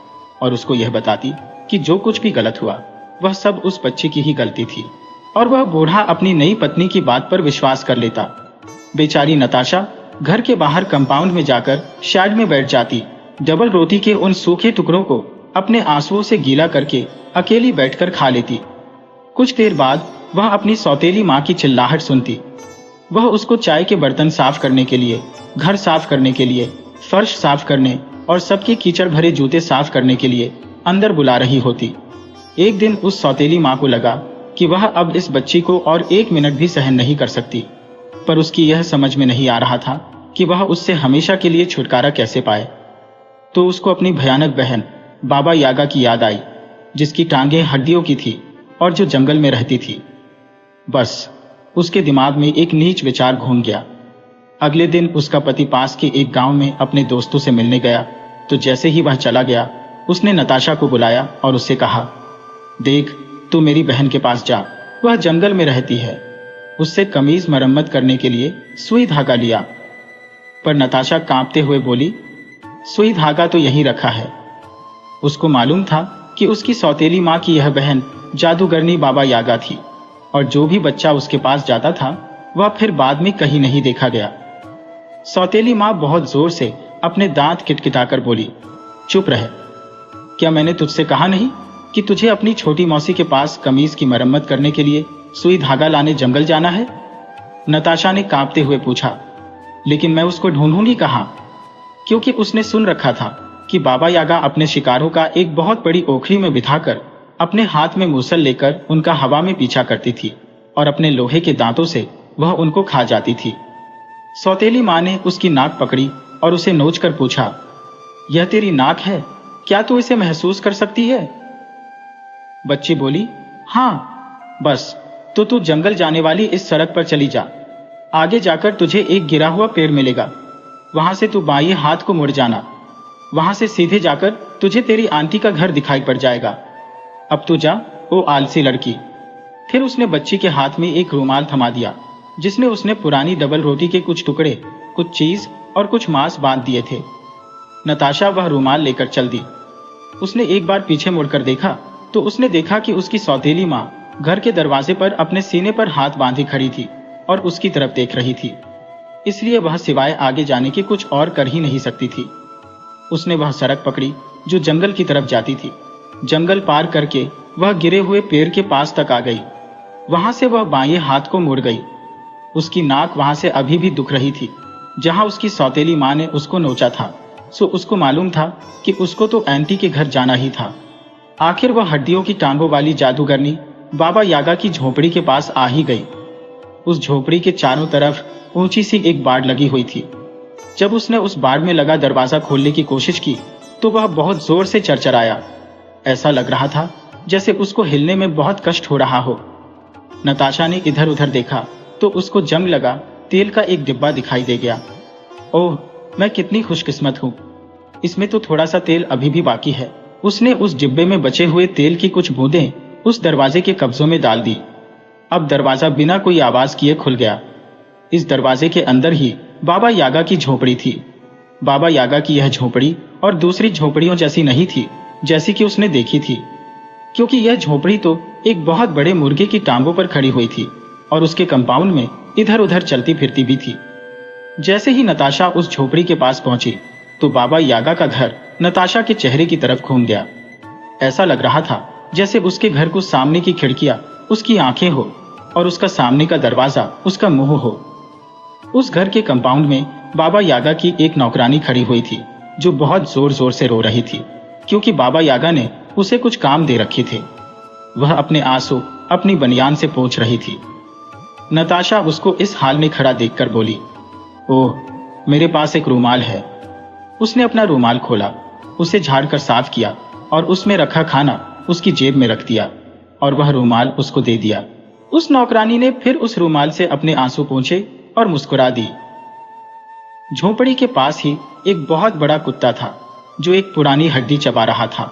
और उसको यह बताती कि जो कुछ भी गलत हुआ वह सब उस बच्चे की ही गलती थी और वह बूढ़ा अपनी नई पत्नी की बात पर विश्वास कर लेता। बेचारी नताशा घर के बाहर कंपाउंड में जाकर शेड में बैठ जाती, डबल रोटी के उन सूखे टुकड़ों को अपने आंसुओं से गीला करके अकेली बैठकर खा लेती। कुछ देर बाद वह अपनी सौतेली माँ की चिल्लाहट सुनती। वह उसको चाय के बर्तन साफ करने के लिए, घर साफ करने के लिए, फर्श साफ करने और सबके कीचड़ भरे जूते साफ करने के लिए अंदर बुला रही होती। एक दिन उस सौतेली माँ को लगा कि वह अब इस बच्ची को और 1 मिनट भी सहन नहीं कर सकती, पर उसकी यह समझ में नहीं आ रहा था कि वह उससे हमेशा के लिए छुटकारा कैसे पाए। तो उसको अपनी भयानक बहन बाबा यागा की याद आई, जिसकी टांगें हड्डियों की थी और जो जंगल में रहती थी। बस उसके दिमाग में एक नीच विचार घूम गया। अगले दिन उसका पति पास के एक गांव में अपने दोस्तों से मिलने गया, तो जैसे ही वह चला गया उसने नताशा को बुलाया और उससे कहा, देख, तू मेरी बहन के पास जा, वह जंगल में रहती है। उससे कमीज मरम्मत करने के लिए सुई धागा लिया। पर नताशा कांपते हुए बोली, सुई धागा तो यहीं रखा है। उसको मालूम था कि उसकी सौतेली माँ की यह बहन जादूगरनी बाबा यागा थी और जो भी बच्चा उसके पास जाता था वह फिर बाद में कहीं नहीं देखा गया। सौतेली माँ बहुत जोर से अपने दांत किटकिटाकर बोली, चुप रह। क्या मैंने तुझसे कहा नहीं कि तुझे अपनी छोटी मौसी के पास कमीज की मरम्मत करने के लिए सुई धागा लाने जंगल जाना है? नताशा ने कांपते हुए पूछा। लेकिन मैं उसको ढूंढूंगी कहाँ? क्योंकि उसने सुन रखा था कि बाबा यागा अपने शिकारों का एक बहुत बड़ी ओखली में बिठाकर अपने हाथ में मूसल लेकर उनका हवा में पीछा करती थी और अपने लोहे के दांतों से वह उनको खा जाती थी। सौतेली माँ ने उसकी नाक पकड़ी और उसे नोचकर पूछा, यह तेरी नाक है? क्या तू इसे महसूस कर सकती है? बच्ची बोली, हाँ। बस तो तू जंगल जाने वाली इस सड़क पर चली जा। आगे जाकर तुझे एक गिरा हुआ पेड़ मिलेगा, वहां से तू बाएं हाथ को मुड़ जाना। वहां से सीधे जाकर तुझे तेरी आंटी का घर दिखाई पड़ जाएगा। अब तू जा, ओ आलसी लड़की। फिर उसने बच्ची के हाथ में एक रूमाल थमा दिया जिसने उसने पुरानी डबल रोटी के कुछ टुकड़े, कुछ चीज और कुछ मांस बांध दिए थे। नताशा वह रूमाल लेकर चल दी। उसने एक बार पीछे मुड़कर देखा तो उसने देखा कि उसकी सौतेली माँ घर के दरवाजे पर अपने सीने पर हाथ बांधे खड़ी थी और उसकी तरफ देख रही थी। इसलिए वह सिवाय आगे जाने के कुछ और कर ही नहीं सकती थी। उसने वह सड़क पकड़ी जो जंगल की तरफ जाती थी। जंगल पार करके वह गिरे हुए पेड़ के पास तक आ गई। वहां से वह बाएं हाथ को मुड़ गई। उसकी नाक वहां से अभी भी दुख रही थी जहां उसकी सौतेली माँ ने उसको नोचा था। सो उसको मालूम था कि उसको तो आंटी के घर जाना ही था। आखिर वह हड्डियों की टांगों वाली जादूगरनी बाबा यागा की झोपड़ी के पास आ ही गई। उस झोपड़ी के चारों तरफ ऊंची सी एक बाड़ लगी हुई थी। जब उसने उस बाड़ में लगा दरवाजा खोलने की कोशिश की तो वह बहुत जोर से चरचराया। ऐसा लग रहा था जैसे उसको हिलने में बहुत कष्ट हो रहा हो। नताशा ने इधर उधर देखा तो उसको जंग लगा तेल का एक डिब्बा दिखाई दे गया। ओह, मैं कितनी खुशकिस्मत हूँ, इसमें तो थोड़ा सा तेल अभी भी बाकी है। उसने उस डिब्बे में बचे हुए तेल की कुछ बूंदें उस दरवाजे के कब्जों में डाल दी। अब दरवाजा बिना कोई आवाज किए खुल गया। इस दरवाजे के अंदर ही बाबा यागा की झोपड़ी थी। बाबा यागा की यह झोपड़ी और दूसरी झोपड़ियों जैसी नहीं थी जैसी कि उसने देखी थी, क्योंकि यह झोपड़ी तो एक बहुत बड़े मुर्गे की टांगों पर खड़ी हुई थी और उसके कंपाउंड में इधर उधर चलती फिरती भी थी। जैसे ही नताशा उस झोपड़ी के पास पहुंची तो बाबा यागा का घर नताशा के चेहरे की तरफ घूम गया। ऐसा लग रहा था जैसे उसके घर को सामने की खिड़कियां उसकी आंखें हो और उसका सामने का दरवाजा उसका मुंह हो। उस घर के कंपाउंड में बाबा यागा की एक नौकरानी खड़ी हुई थी जो बहुत जोर जोर से रो रही थी, क्योंकि बाबा यागा ने उसे कुछ काम दे रखे थे। वह अपने आंसू अपनी बनियान से पोंछ रही थी। नताशा उसको इस हाल में खड़ा देखकर बोली, ओह, मेरे पास एक रूमाल है। उसने अपना रूमाल खोला, उसे झाड़कर साफ किया और उसमें रखा खाना उसकी जेब में रख दिया और वह रूमाल उसको दे दिया। उस नौकरानी ने फिर उस रुमाल से अपने आंसू पोंछे और मुस्कुरा दी। झोपड़ी के पास ही एक बहुत बड़ा कुत्ता था जो एक पुरानी हड्डी चबा रहा था।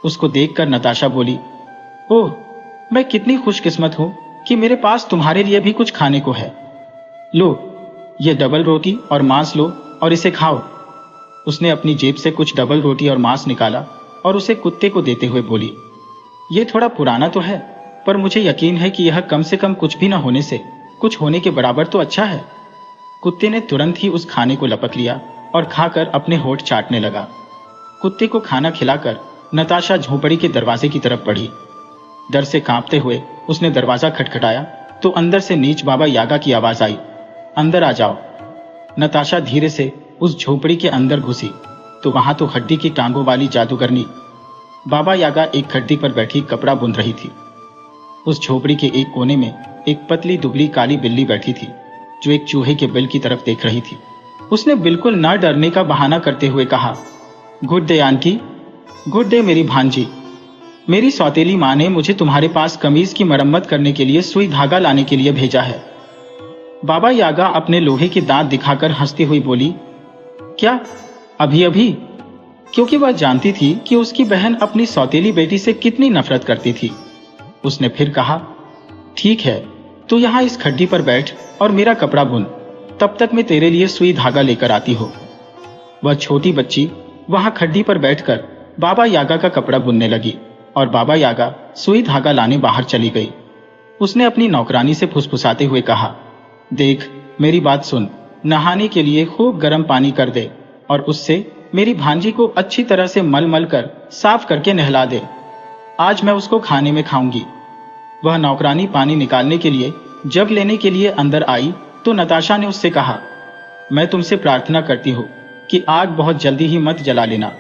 उसको देखकर नताशा बोली, ओह, मैं कितनी खुशकिस्मत हूं कि मेरे पास तुम्हारे लिए भी कुछ खाने को है। लो, ये डबल रोटी और मांस लो और इसे खाओ। उसने अपनी जेब से कुछ डबल रोटी और मांस निकाला और उसे कुत्ते को देते हुए बोली, ये थोड़ा पुराना तो है, पर मुझे यकीन है कि यह कम से कम कुछ भी न होने से कुछ होने के बराबर तो अच्छा है। कुत्ते ने तुरंत ही उस खाने को लपक लिया और खाकर अपने होंठ चाटने लगा। कुत्ते को खाना खिलाकर नताशा झोपड़ी के दरवाजे की तरफ बढ़ी। डर से कांपते हुए उसने दरवाजा खटखटाया तो अंदर से नीच बाबा यागा की आवाज आई, अंदर आ जाओ। नताशा धीरे से उस झोपड़ी के अंदर घुसी तो वहां तो हड्डी की टांगों वाली जादूगरनी बाबा यागा एक खड्डी पर बैठी कपड़ा बुन रही थी। उस झोपड़ी के एक कोने में एक पतली दुबली काली बिल्ली बैठी थी जो एक चूहे के बिल की तरफ देख रही थी। उसने बिल्कुल न डरने का बहाना करते हुए कहा, good day aunty, good day मेरी भांजी। मेरी सौतेली माँ ने मुझे तुम्हारे पास कमीज की मरम्मत करने के लिए सुई धागा लाने के लिए भेजा है। बाबा यागा अपने लोहे के दांत दिखाकर हंसती हुई बोली, क्या अभी अभी? क्योंकि वह जानती थी कि उसकी बहन अपनी सौतेली बेटी से कितनी नफरत करती थी। उसने फिर कहा, ठीक है, तो यहां इस खड्डी पर बैठ और मेरा कपड़ा बुन, तब तक मैं तेरे लिए सुई धागा लेकर आती हूं। वह छोटी बच्ची वहां खड्डी पर बैठकर बाबा यागा का कपड़ा बुनने लगी और बाबा यागा सुई धागा लाने बाहर चली गई। उसने अपनी नौकरानी से फुसफुसाते हुए कहा, देख, मेरी बात सुन, नहाने के लिए खूब गर्म पानी कर दे और उससे मेरी भांजी को अच्छी तरह से मल मल कर साफ करके नहला दे। आज मैं उसको खाने में खाऊंगी। वह नौकरानी पानी निकालने के लिए जग लेने के लिए अंदर आई तो नताशा ने उससे कहा, मैं तुमसे प्रार्थना करती हूँ कि आग बहुत जल्दी ही मत जला लेना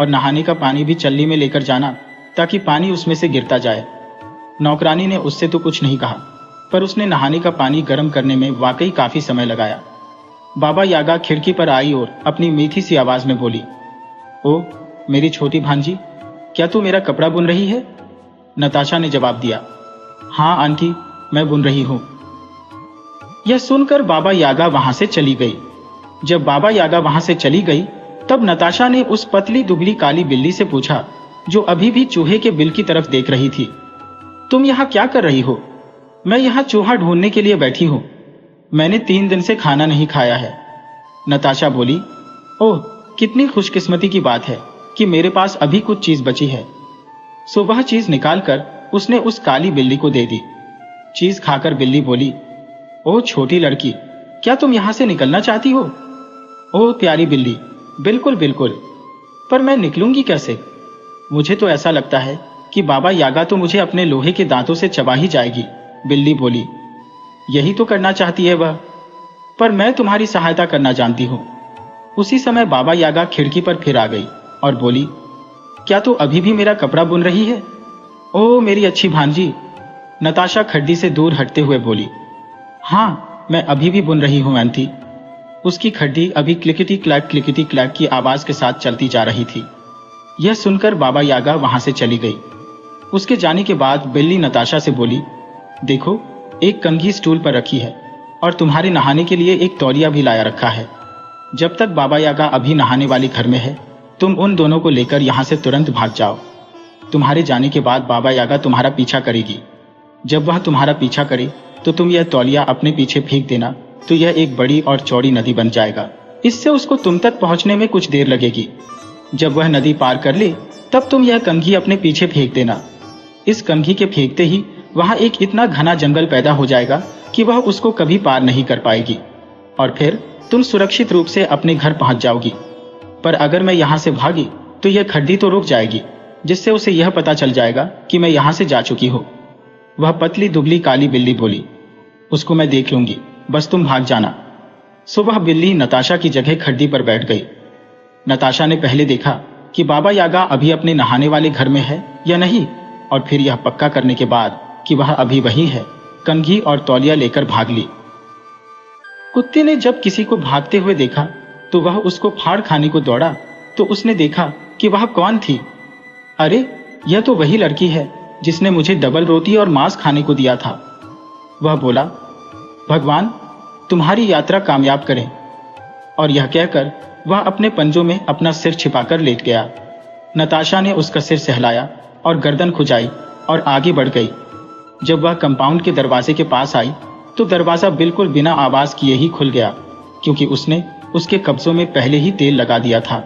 और नहाने का पानी भी चल्ली में लेकर जाना ताकि पानी उसमें से गिरता जाए। नौकरानी ने उससे तो कुछ नहीं कहा, पर उसने नहाने का पानी गर्म करने में वाकई काफी समय लगाया। बाबा यागा खिड़की पर आई और अपनी मीठी सी आवाज में बोली, ओ मेरी छोटी भांजी, क्या तू मेरा कपड़ा बुन रही है? नताशा ने जवाब दिया, हाँ आंटी, मैं बुन रही हूं। यह सुनकर बाबा यागा वहां से चली गई। जब बाबा यागा वहां से चली गई तब नताशा ने उस पतली दुबली काली बिल्ली से पूछा जो अभी भी चूहे के बिल की तरफ देख रही थी, तुम यहां क्या कर रही हो? मैं यहां चूहा ढूंढने के लिए बैठी हूं। मैंने 3 दिन से खाना नहीं खाया है। नताशा बोली, ओह, कितनी खुशकिस्मती की बात है कि मेरे पास अभी कुछ चीज बची है। सो वह चीज निकालकर उसने उस काली बिल्ली को दे दी। चीज खाकर बिल्ली बोली, ओह छोटी लड़की, क्या तुम यहां से निकलना चाहती हो? ओह प्यारी बिल्ली, बिल्कुल बिल्कुल, पर मैं निकलूंगी कैसे? मुझे तो ऐसा लगता है कि बाबा यागा तो मुझे अपने लोहे के दांतों से चबा ही जाएगी। बिल्ली बोली, यही तो करना चाहती है वह, पर मैं तुम्हारी सहायता करना जानती हूं। उसी समय बाबा यागा खिड़की पर फिर आ गई और बोली, क्या तू अभी भी मेरा कपड़ा बुन रही है? ओह मेरी अच्छी भांजी। नताशा खड्डी से दूर हटते हुए बोली, हाँ, मैं अभी भी बुन रही हूं आंटी। उसकी खड्डी अभी क्लिकटी क्लैक की आवाज के साथ चलती जा रही थी। यह सुनकर बाबा यागा वहां से चली गई। उसके जाने के बाद बिल्ली नताशा से बोली, देखो, एक कंघी स्टूल पर रखी है और तुम्हारे नहाने के लिए एक तौलिया भी लाया रखा है। जब तक बाबा यागा अभी नहाने वाली घर में है, तुम उन दोनों को लेकर यहां से तुरंत भाग जाओ। तुम्हारे जाने के बाद बाबा यागा तुम्हारा पीछा करेगी। जब वह तुम्हारा पीछा करे तो तुम यह तौलिया अपने पीछे फेंक देना, तो यह एक बड़ी और चौड़ी नदी बन जाएगा। इससे उसको तुम तक पहुंचने में कुछ देर लगेगी। जब वह नदी पार कर ले तब तुम यह कंघी अपने पीछे फेंक देना। इस कंघी के फेंकते ही वहां एक इतना घना जंगल पैदा हो जाएगा कि वह उसको कभी पार नहीं कर पाएगी और फिर तुम सुरक्षित रूप से अपने घर पहुंच जाओगी। पर अगर मैं यहां से भागी तो यह खड्डी तो रुक जाएगी, जिससे उसे यह पता चल जाएगा कि मैं यहां से जा चुकी हूं। वह पतली दुबली काली बिल्ली बोली, उसको मैं देख लूंगी, बस तुम भाग जाना। सो वह बिल्ली नताशा की जगह खड्डी पर बैठ गई। नताशा ने पहले देखा कि बाबा यागा अभी अपने नहाने वाले घर में है या नहीं, और फिर यह पक्का करने के बाद कि वह अभी वही है, कंघी और तौलिया लेकर भाग ली। कुत्ते ने जब किसी को भागते हुए देखा तो वह उसको फाड़ खाने को दौड़ा तो उसने देखा कि वह कौन थी। अरे, यह तो वही लड़की है जिसने मुझे डबल रोटी और मांस खाने को दिया था वह बोला, भगवान तुम्हारी यात्रा कामयाब करें। और यह कहकर वह अपने पंजों में अपना सिर छिपाकर लेट गया। नताशा ने उसका सिर सहलाया और गर्दन खुजाई और आगे बढ़ गई। जब वह कंपाउंड के दरवाजे के पास आई तो दरवाजा बिल्कुल बिना आवाज किए ही खुल गया, क्योंकि उसने उसके कब्जों में पहले ही तेल लगा दिया था।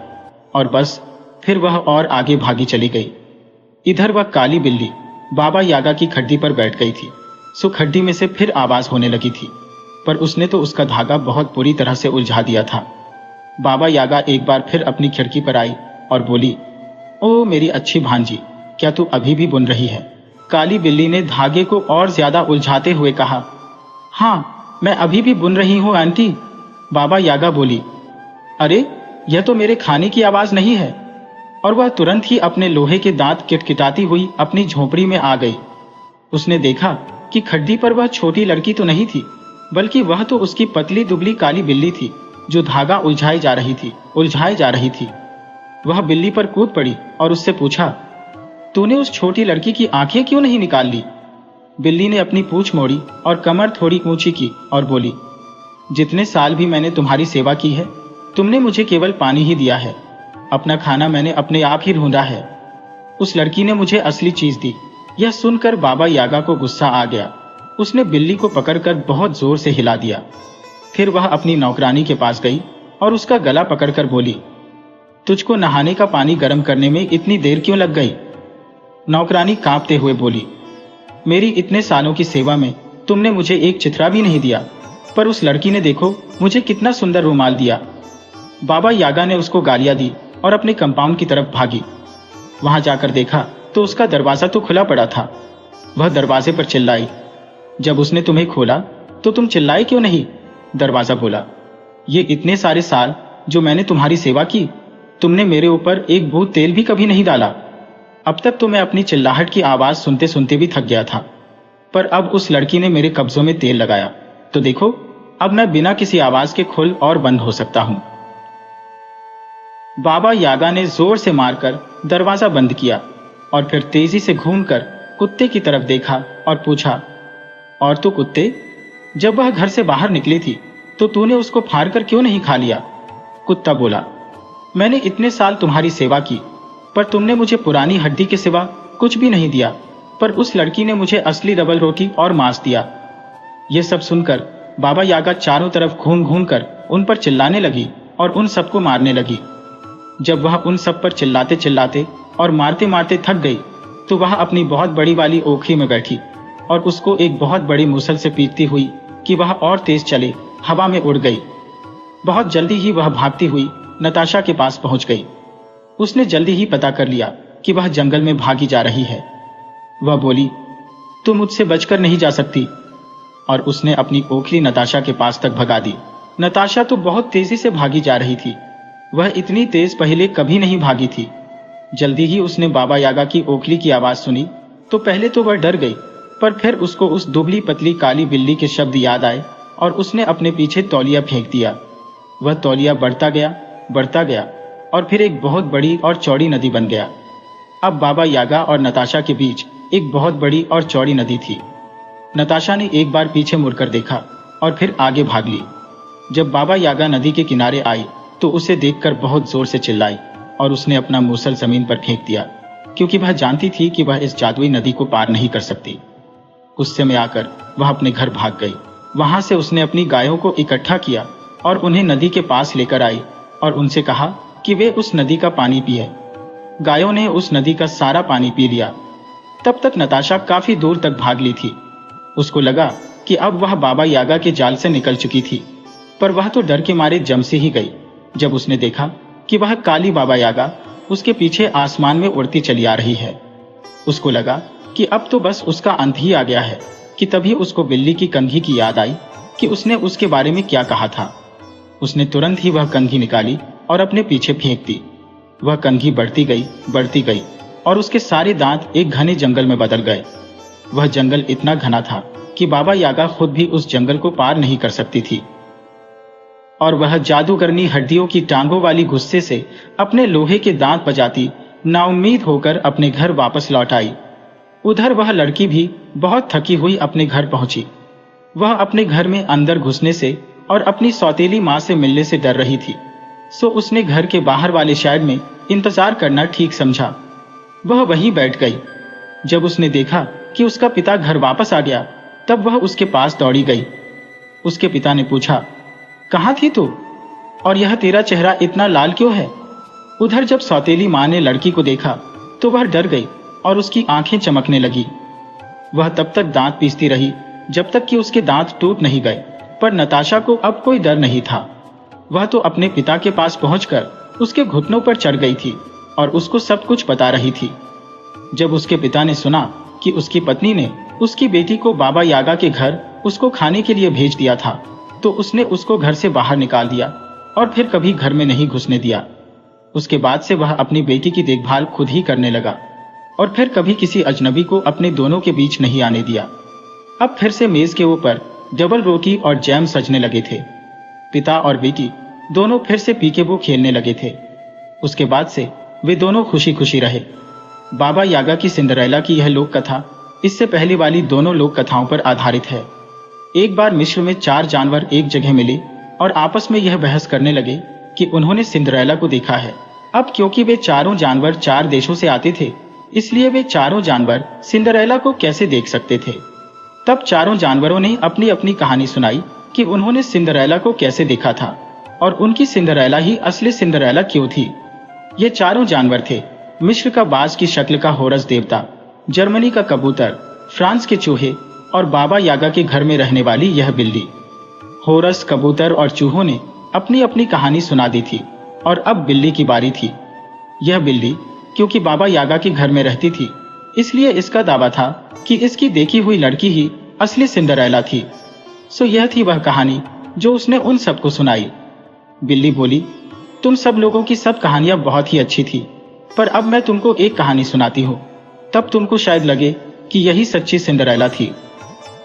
और बस फिर वह और आगे भागी चली गई। इधर वह काली बिल्ली बाबा यागा की खड्डी पर बैठ गई थी। सो खड्डी में से फिर आवाज होने लगी थी, पर उसने तो उसका धागा बहुत बुरी तरह से उलझा दिया था। बाबा यागा एक बार फिर अपनी खिड़की पर आई और बोली, ओ मेरी अच्छी भांजी, क्या तू अभी भी बुन रही है? काली बिल्ली ने धागे को और ज्यादा उलझाते हुए कहा, हाँ मैं अभी भी बुन रही हूँ आंटी। बाबा यागा बोली, अरे यह तो मेरे खाने की आवाज नहीं है। और वह तुरंत ही अपने लोहे के दांत किटकिटाती हुई अपनी झोपड़ी में आ गई। उसने देखा कि खड्डी पर वह छोटी लड़की तो नहीं थी, बल्कि वह तो उसकी पतली दुबली काली बिल्ली थी, जो धागा उलझाई जा रही थी। वह बिल्ली पर कूद पड़ी और उससे पूछा, तूने उस छोटी लड़की की आंखें क्यों नहीं निकाल ली? बिल्ली ने अपनी पूंछ मोड़ी और कमर थोड़ी ऊंची की और बोली, जितने साल भी मैंने तुम्हारी सेवा की है, तुमने मुझे केवल पानी ही दिया है। अपना खाना मैंने अपने आप ही ढूंढा है। उस लड़की ने मुझे असली चीज दी। यह सुनकर बाबा यागा को गुस्सा आ गया। उसने बिल्ली को पकड़कर बहुत जोर से हिला दिया। फिर वह अपनी नौकरानी के पास गई और उसका गला पकड़कर बोली, तुझको नहाने का पानी गर्म करने में इतनी देर क्यों लग गई? नौकरानी कांपते हुए बोली, मेरी इतने सालों की सेवा में तुमने मुझे एक चिथरा भी नहीं दिया, पर उस लड़की ने देखो मुझे कितना सुंदर रुमाल दिया। बाबा यागा ने उसको गालियां दी और अपने कंपाउंड की तरफ भागी। वहां जाकर देखा तो उसका दरवाजा तो खुला पड़ा था। वह दरवाजे पर चिल्लाई, जब उसने तुम्हें खोला तो तुम चिल्लाए क्यों नहीं? दरवाजा बोला, ये इतने सारे साल जो मैंने तुम्हारी सेवा की, तुमने मेरे ऊपर एक बूंद तेल भी कभी नहीं डाला। अब तक तो मैं अपनी चिल्लाहट की आवाज सुनते सुनते भी थक गया था, पर अब उस लड़की ने मेरे कब्जों में तेल लगाया तो देखो अब मैं बिना किसी आवाज के खुल और बंद हो सकता हूं। बाबा यागा ने जोर से मारकर दरवाजा बंद किया और फिर तेजी से घूमकर कुत्ते की तरफ देखा और पूछा, और तू कुत्ते, जब वह घर से बाहर निकली थी तो तूने उसको फाड़ कर क्यों नहीं खा लिया? कुत्ता बोला, मैंने इतने साल तुम्हारी सेवा की, पर तुमने मुझे पुरानी हड्डी के सिवा कुछ भी नहीं दिया, पर उस लड़की ने मुझे असली डबल रोटी और मांस दिया। यह सब सुनकर बाबा यागा चारों तरफ घूम घूम कर उन पर चिल्लाने लगी और उन सबको मारने लगी। जब वह उन सब पर चिल्लाते चिल्लाते और मारते मारते थक गई तो वह अपनी बहुत बड़ी वाली ओखली में बैठी और उसको एक बहुत बड़ी मुसल से पीटती हुई कि वह और तेज चले हवा में उड़ गई। बहुत जल्दी ही वह भागती हुई नताशा के पास पहुंच गई। उसने जल्दी ही पता कर लिया कि वह जंगल में भागी जा रही है। वह बोली, तू मुझसे बचकर नहीं जा सकती, और उसने अपनी ओखली नताशा के पास तक भगा दी। नताशा तो बहुत तेजी से भागी जा रही थी। वह इतनी तेज पहले कभी नहीं भागी थी। जल्दी ही उसने बाबा यागा की ओखली की आवाज सुनी तो पहले तो वह डर गई, पर फिर उसको उस दुबली पतली काली बिल्ली के शब्द याद आए और उसने अपने पीछे तौलिया फेंक दिया। वह तौलिया बढ़ता गया और फिर एक बहुत बड़ी और चौड़ी नदी बन गया। अब बाबा यागा और नताशा के बीच एक बहुत बड़ी और चौड़ी नदी थी। नताशा ने एक बार पीछे मुड़कर देखा और फिर आगे भाग ली। जब बाबा यागा नदी के किनारे आई तो उसे देखकर बहुत जोर से चिल्लाई और उसने अपना मूसल जमीन पर फेंक दिया, क्योंकि वह जानती थी कि वह इस जादुई नदी को पार नहीं कर सकती। गुस्से में आकर वह अपने घर भाग गई। वहां से उसने अपनी गायों को इकट्ठा किया और उन्हें नदी के पास लेकर आई और उनसे कहा कि वे उस नदी का पानी पिए। गायों ने उस नदी का सारा पानी पी लिया। तब तक नताशा काफी दूर तक भाग ली थी। उसको लगा कि अब वह बाबा यागा के जाल से निकल चुकी थी, पर वह तो डर के मारे जम से ही गई जब उसने देखा कि वह काली बाबा यागा उसके पीछे आसमान में उड़ती चली आ रही है। उसको लगा कि अब तो बस उसका अंत ही आ गया है कि तभी उसको बिल्ली की कंघी की याद आई कि उसने उसके बारे में क्या कहा था। उसने तुरंत ही वह कंघी निकाली और अपने पीछे फेंक दी। वह कंघी बढ़ती गई और उसके सारे दांत एक घने जंगल में बदल गए। वह जंगल इतना घना था कि बाबा यागा खुद भी उस जंगल को पार नहीं कर सकती थी। और वह जादूगरनी हड्डियों की टांगों वाली गुस्से से अपने लोहे के दांत बजाती नाउम्मीद होकर अपने घर वापस लौट आई। उधर वह लड़की भी बहुत थकी हुई अपने घर पहुंची। वह अपने घर में अंदर घुसने से और अपनी सौतेली माँ से मिलने से डर रही थी, सो उसने घर के बाहर वाले शेड में इंतजार करना ठीक समझा। वह वहीं बैठ गई। जब उसने देखा कि उसका पिता घर वापस आ गया, तब वह उसके पास दौड़ी गई। उसके पिता ने पूछा, कहाँ थी तू, और यह तेरा चेहरा इतना लाल क्यों है? उधर जब सौतेली माँ ने लड़की को देखा तो वह डर गई और उसकी आंखें चमकने लगी। वह तब तक दांत पीसती रही जब तक कि उसके दांत टूट नहीं गए, पर नताशा को अब कोई डर नहीं था। वह तो अपने पिता के पास पहुंचकर उसके घुटनों पर चढ़ गई थी और उसको सब कुछ बता रही थी। जब उसके पिता ने सुना कि उसकी पत्नी ने उसकी बेटी को बाबा यागा के घर उसको खाने के लिए भेज दिया था, तो उसने उसको घर से बाहर निकाल दिया और फिर कभी घर में नहीं घुसने दिया। उसके बाद से वह अपनी बेटी की देखभाल खुद ही करने लगा और फिर कभी किसी अजनबी को अपने दोनों के बीच नहीं आने दिया। अब फिर से मेज के ऊपर डबल रोटी और जैम सजने लगे थे। पिता और बेटी दोनों फिर से पीकेबू खेलने लगे थे। उसके बाद से वे दोनों खुशी खुशी रहे। बाबा यागा की सिंड्रेला की यह लोक कथा इससे पहले वाली दोनों लोक कथाओं पर आधारित है। एक बार मिस्र में 4 जानवर एक जगह मिले और आपस में यह बहस करने लगे कि उन्होंने सिंड्रेला को देखा है। अब क्योंकि वे चारों जानवर 4 देशों से आते थे, इसलिए वे चारों जानवर सिंड्रेला को कैसे देख सकते थे। तब चारों जानवरों ने अपनी अपनी कहानी सुनाई कि उन्होंने सिंड्रेला को कैसे देखा था और उनकी सिंड्रेला ही असली सिंड्रेला क्यों थी। ये चारों जानवर थे मिस्र का बाज की शक्ल का होरस देवता, जर्मनी का कबूतर, फ्रांस के चूहे और बाबा यागा के घर में रहने वाली यह बिल्ली। होरस, कबूतर और चूहों ने अपनी अपनी कहानी सुना दी थी और अब बिल्ली की बारी थी। यह बिल्ली क्योंकि बाबा यागा के घर में रहती थी, इसलिए इसका दावा था कि इसकी देखी हुई लड़की ही असली सिंड्रेला थी। सो यह थी वह कहानी जो उसने उन सबको सुनाई। बिल्ली बोली, तुम सब लोगों की सब कहानियां बहुत ही अच्छी थी, पर अब मैं तुमको एक कहानी सुनाती हूँ, तब तुमको शायद लगे कि यही सच्ची सिंड्रेला थी।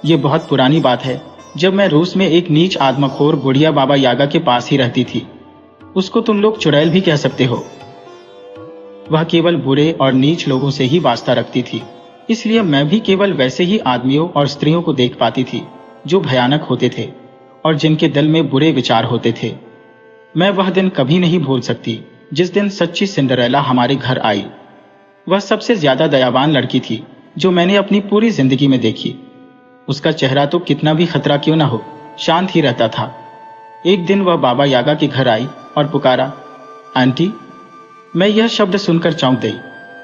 ये बहुत पुरानी बात है, जब मैं रूस में एक नीच आदमखोर बुढ़िया बाबा यागा के पास ही रहती थी। उसको तुम लोग चुड़ैल भी कह सकते हो। वह केवल बुरे और नीच लोगों से ही वास्ता रखती थी, इसलिए मैं भी केवल वैसे ही आदमियों और स्त्रियों को देख पाती थी जो भयानक होते थे और जिनके दिल में बुरे विचार होते थे। मैं वह दिन कभी नहीं भूल सकती जिस दिन सच्ची सिंड्रेला हमारे घर आई। वह सबसे ज्यादा दयावान लड़की थी जो मैंने अपनी पूरी जिंदगी में देखी। उसका चेहरा तो कितना भी खतरा क्यों ना हो, शांत ही रहता था। एक दिन वह बाबा यागा के घर आई और पुकारा, आंटी। मैं यह शब्द सुनकर चौंक गई,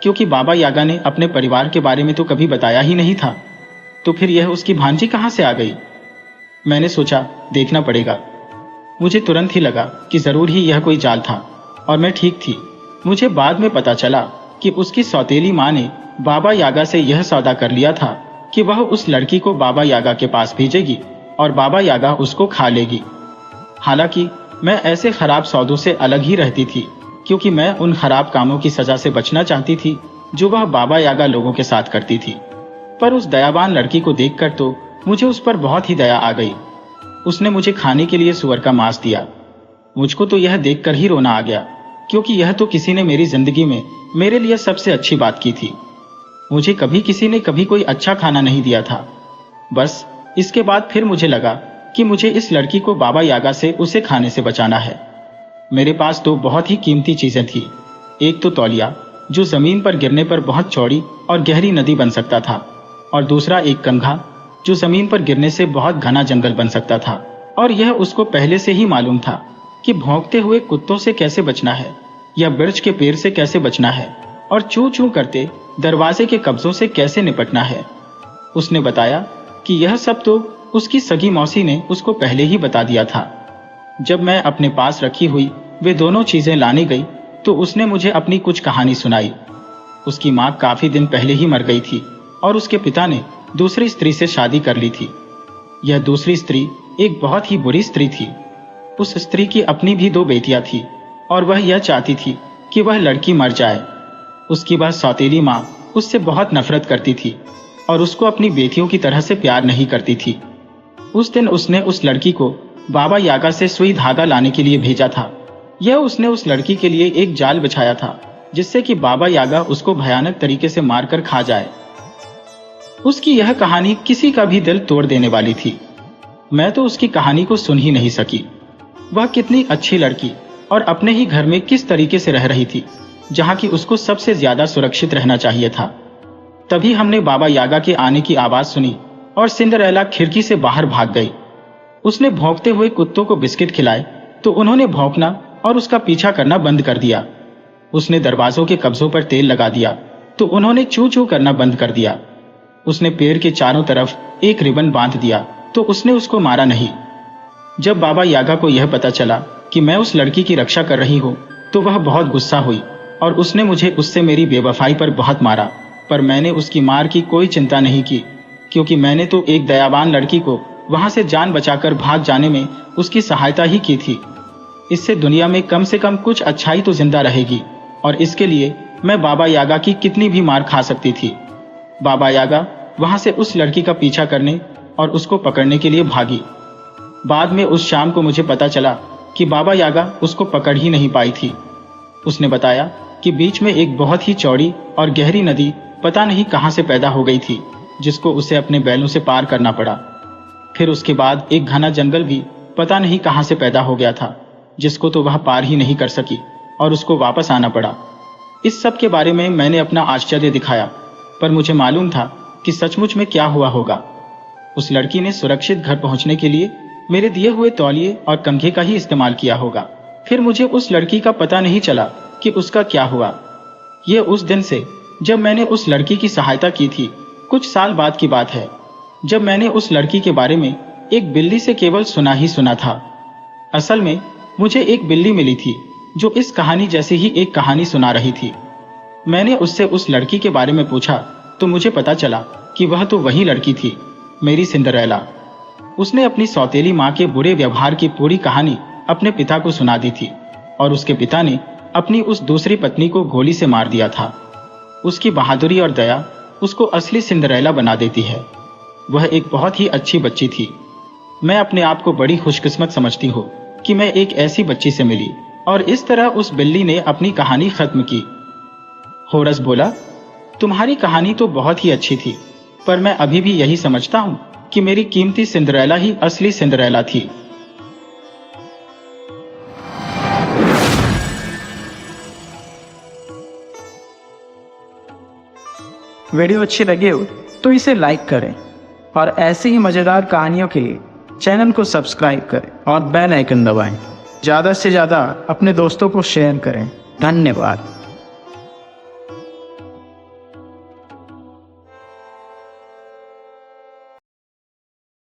क्योंकि बाबा यागा ने अपने परिवार के बारे में तो कभी बताया ही नहीं था। तो फिर यह उसकी भांजी कहाँ से आ गई? मैंने सोचा देखना पड़ेगा। मुझे तुरंत ही लगा कि जरूर ही यह कोई जाल था और मैं ठीक थी। मुझे बाद में पता चला कि उसकी सौतेली माँ ने बाबा यागा से यह सौदा कर लिया था कि वह उस लड़की को बाबा यागा के पास भेजेगी और बाबा यागा उसको खा लेगी। हालांकि मैं ऐसे खराब सौदों से अलग ही रहती थी, क्योंकि मैं उन खराब कामों की सजा से बचना चाहती थी जो वह बाबा यागा लोगों के साथ करती थी। पर उस दयावान लड़की को देखकर तो मुझे उस पर बहुत ही दया आ गई। उसने मुझे खाने के लिए सुअर का मांस दिया। मुझको तो यह देखकर ही रोना आ गया, क्योंकि यह तो किसी ने मेरी जिंदगी में मेरे लिए सबसे अच्छी बात की थी। मुझे कभी किसी ने कभी कोई अच्छा खाना नहीं दिया था। बस इसके बाद फिर मुझे लगा कि मुझे इस लड़की को बाबा यागा से उसे खाने से बचाना है। मेरे पास तो बहुत ही कीमती चीजें थी। एक तो तौलिया, जो जमीन पर गिरने पर बहुत चौड़ी और गहरी नदी बन सकता था, और दूसरा एक कंघा, जो जमीन पर गिरने से बहुत घना जंगल बन सकता था। और यह उसको पहले से ही मालूम था कि भौंकते हुए कुत्तों से कैसे बचना है, या बिर्च के पेड़ से कैसे बचना है, और चू चू करते दरवाजे के कब्जों से कैसे निपटना है। उसने बताया कि यह सब तो उसकी सगी मौसी ने उसको पहले ही बता दिया था। जब मैं अपने पास रखी हुई वे दोनों चीजें लाने गई तो उसने मुझे अपनी कुछ कहानी सुनाई। उसकी माँ काफी दिन पहले ही मर गई थी और उसके पिता ने दूसरी स्त्री से शादी कर ली थी। यह दूसरी स्त्री एक बहुत ही बुरी स्त्री थी। उस स्त्री की अपनी भी 2 बेटियां थी और वह यह चाहती थी कि वह लड़की मर जाए। उसकी वह सौतेली माँ उससे बहुत नफरत करती थी और उसको अपनी बेटियों की तरह से प्यार नहीं करती थी। उस दिन उसने उस लड़की को बाबा यागा से सुई धागा लाने के लिए भेजा था। यह उसने उस लड़की के लिए एक जाल बिछाया था, जिससे कि बाबा यागा उसको भयानक तरीके से मारकर खा जाए। उसकी यह कहानी किसी का भी दिल तोड़ देने वाली थी। मैं तो उसकी कहानी को सुन ही नहीं सकी। वह कितनी अच्छी लड़की और अपने ही घर में किस तरीके से रह रही थी, जहां की उसको सबसे ज्यादा सुरक्षित रहना चाहिए था। तभी हमने बाबा यागा के आने की आवाज सुनी और सिंड्रेला खिड़की से बाहर भाग गई। उसने भौंकते हुए कुत्तों को बिस्किट खिलाए तो उन्होंने भौंकना और उसका पीछा करना बंद कर दिया। उसने दरवाजों के कब्जों पर तेल लगा दिया तो उन्होंने चू चू करना बंद कर दिया। उसने पेड़ के चारों तरफ एक रिबन बांध दिया तो उसने उसको मारा नहीं। जब बाबा यागा को यह पता चला कि मैं उस लड़की की रक्षा कर रही हूँ तो वह बहुत गुस्सा हुई और उसने मुझे उससे मेरी बेवफाई पर बहुत मारा। पर मैंने उसकी मार की कोई चिंता नहीं की, क्योंकि मैंने तो एक दयावान लड़की को वहां से जान बचाकर भाग जाने में उसकी सहायता ही की थी। इससे दुनिया में कम से कम कुछ अच्छाई तो जिंदा रहेगी, और इसके लिए मैं बाबा यागा की कितनी भी मार खा सकती थी। बाबा यागा वहां से उस लड़की का पीछा करने और उसको पकड़ने के लिए भागी। बाद में उस शाम को मुझे पता चला कि बाबा यागा उसको पकड़ ही नहीं पाई थी। उसने बताया कि बीच में एक बहुत ही चौड़ी और गहरी नदी पता नहीं कहां से पैदा हो गई थी, जिसको उसे अपने बैलों से पार करना पड़ा। फिर उसके बाद एक घना जंगल भी पता नहीं कहां से पैदा हो गया था, जिसको तो वह पार ही नहीं कर सकी और उसको वापस आना पड़ा। इस सब के बारे में मैंने अपना आश्चर्य दिखाया, पर मुझे मालूम था कि सचमुच में क्या हुआ होगा। उस लड़की ने सुरक्षित घर पहुंचने के लिए मेरे दिए हुए तौलिए और कंघे का ही इस्तेमाल किया होगा। फिर मुझे उस लड़की का पता नहीं चला कि उसका क्या हुआ। ये उस दिन से जब मैंने उस लड़की की सहायता की थी, कुछ साल बाद की बात है, जब मैंने उस लड़की के बारे में एक बिल्ली से केवल सुना ही सुना था। असल में मुझे एक बिल्ली मिली थी जो इस कहानी जैसी ही एक कहानी सुना रही थी। मैंने उससे उस लड़की के बारे में पूछा तो मुझे पता चला कि वह तो वही लड़की थी, मेरी सिंड्रेला। उसने अपनी सौतेली माँ के बुरे व्यवहार की पूरी कहानी अपने पिता को सुना दी थी, और उसके पिता ने अपनी उस दूसरी पत्नी को गोली से मार दिया था। उसकी बहादुरी और दया उसको असली सिंड्रेला बना देती है। वह एक बहुत ही अच्छी बच्ची थी। मैं अपने आप को बड़ी खुशकिस्मत समझती हूँ कि मैं एक ऐसी बच्ची से मिली, और इस तरह उस बिल्ली ने अपनी कहानी खत्म की। होरस बोला, तुम्हारी कहानी तो बहुत ही अच्छी थी, पर मैं अभी भी यही समझता हूँ कि मेरी कीमती सिंड्रेला ही असली सिंड्रेला थी। वीडियो अच्छी लगी हो तो इसे लाइक करें, और ऐसी ही मज़ेदार कहानियों के लिए चैनल को सब्सक्राइब करें और बेल आइकन दबाएं। ज़्यादा से ज़्यादा अपने दोस्तों को शेयर करें। धन्यवाद।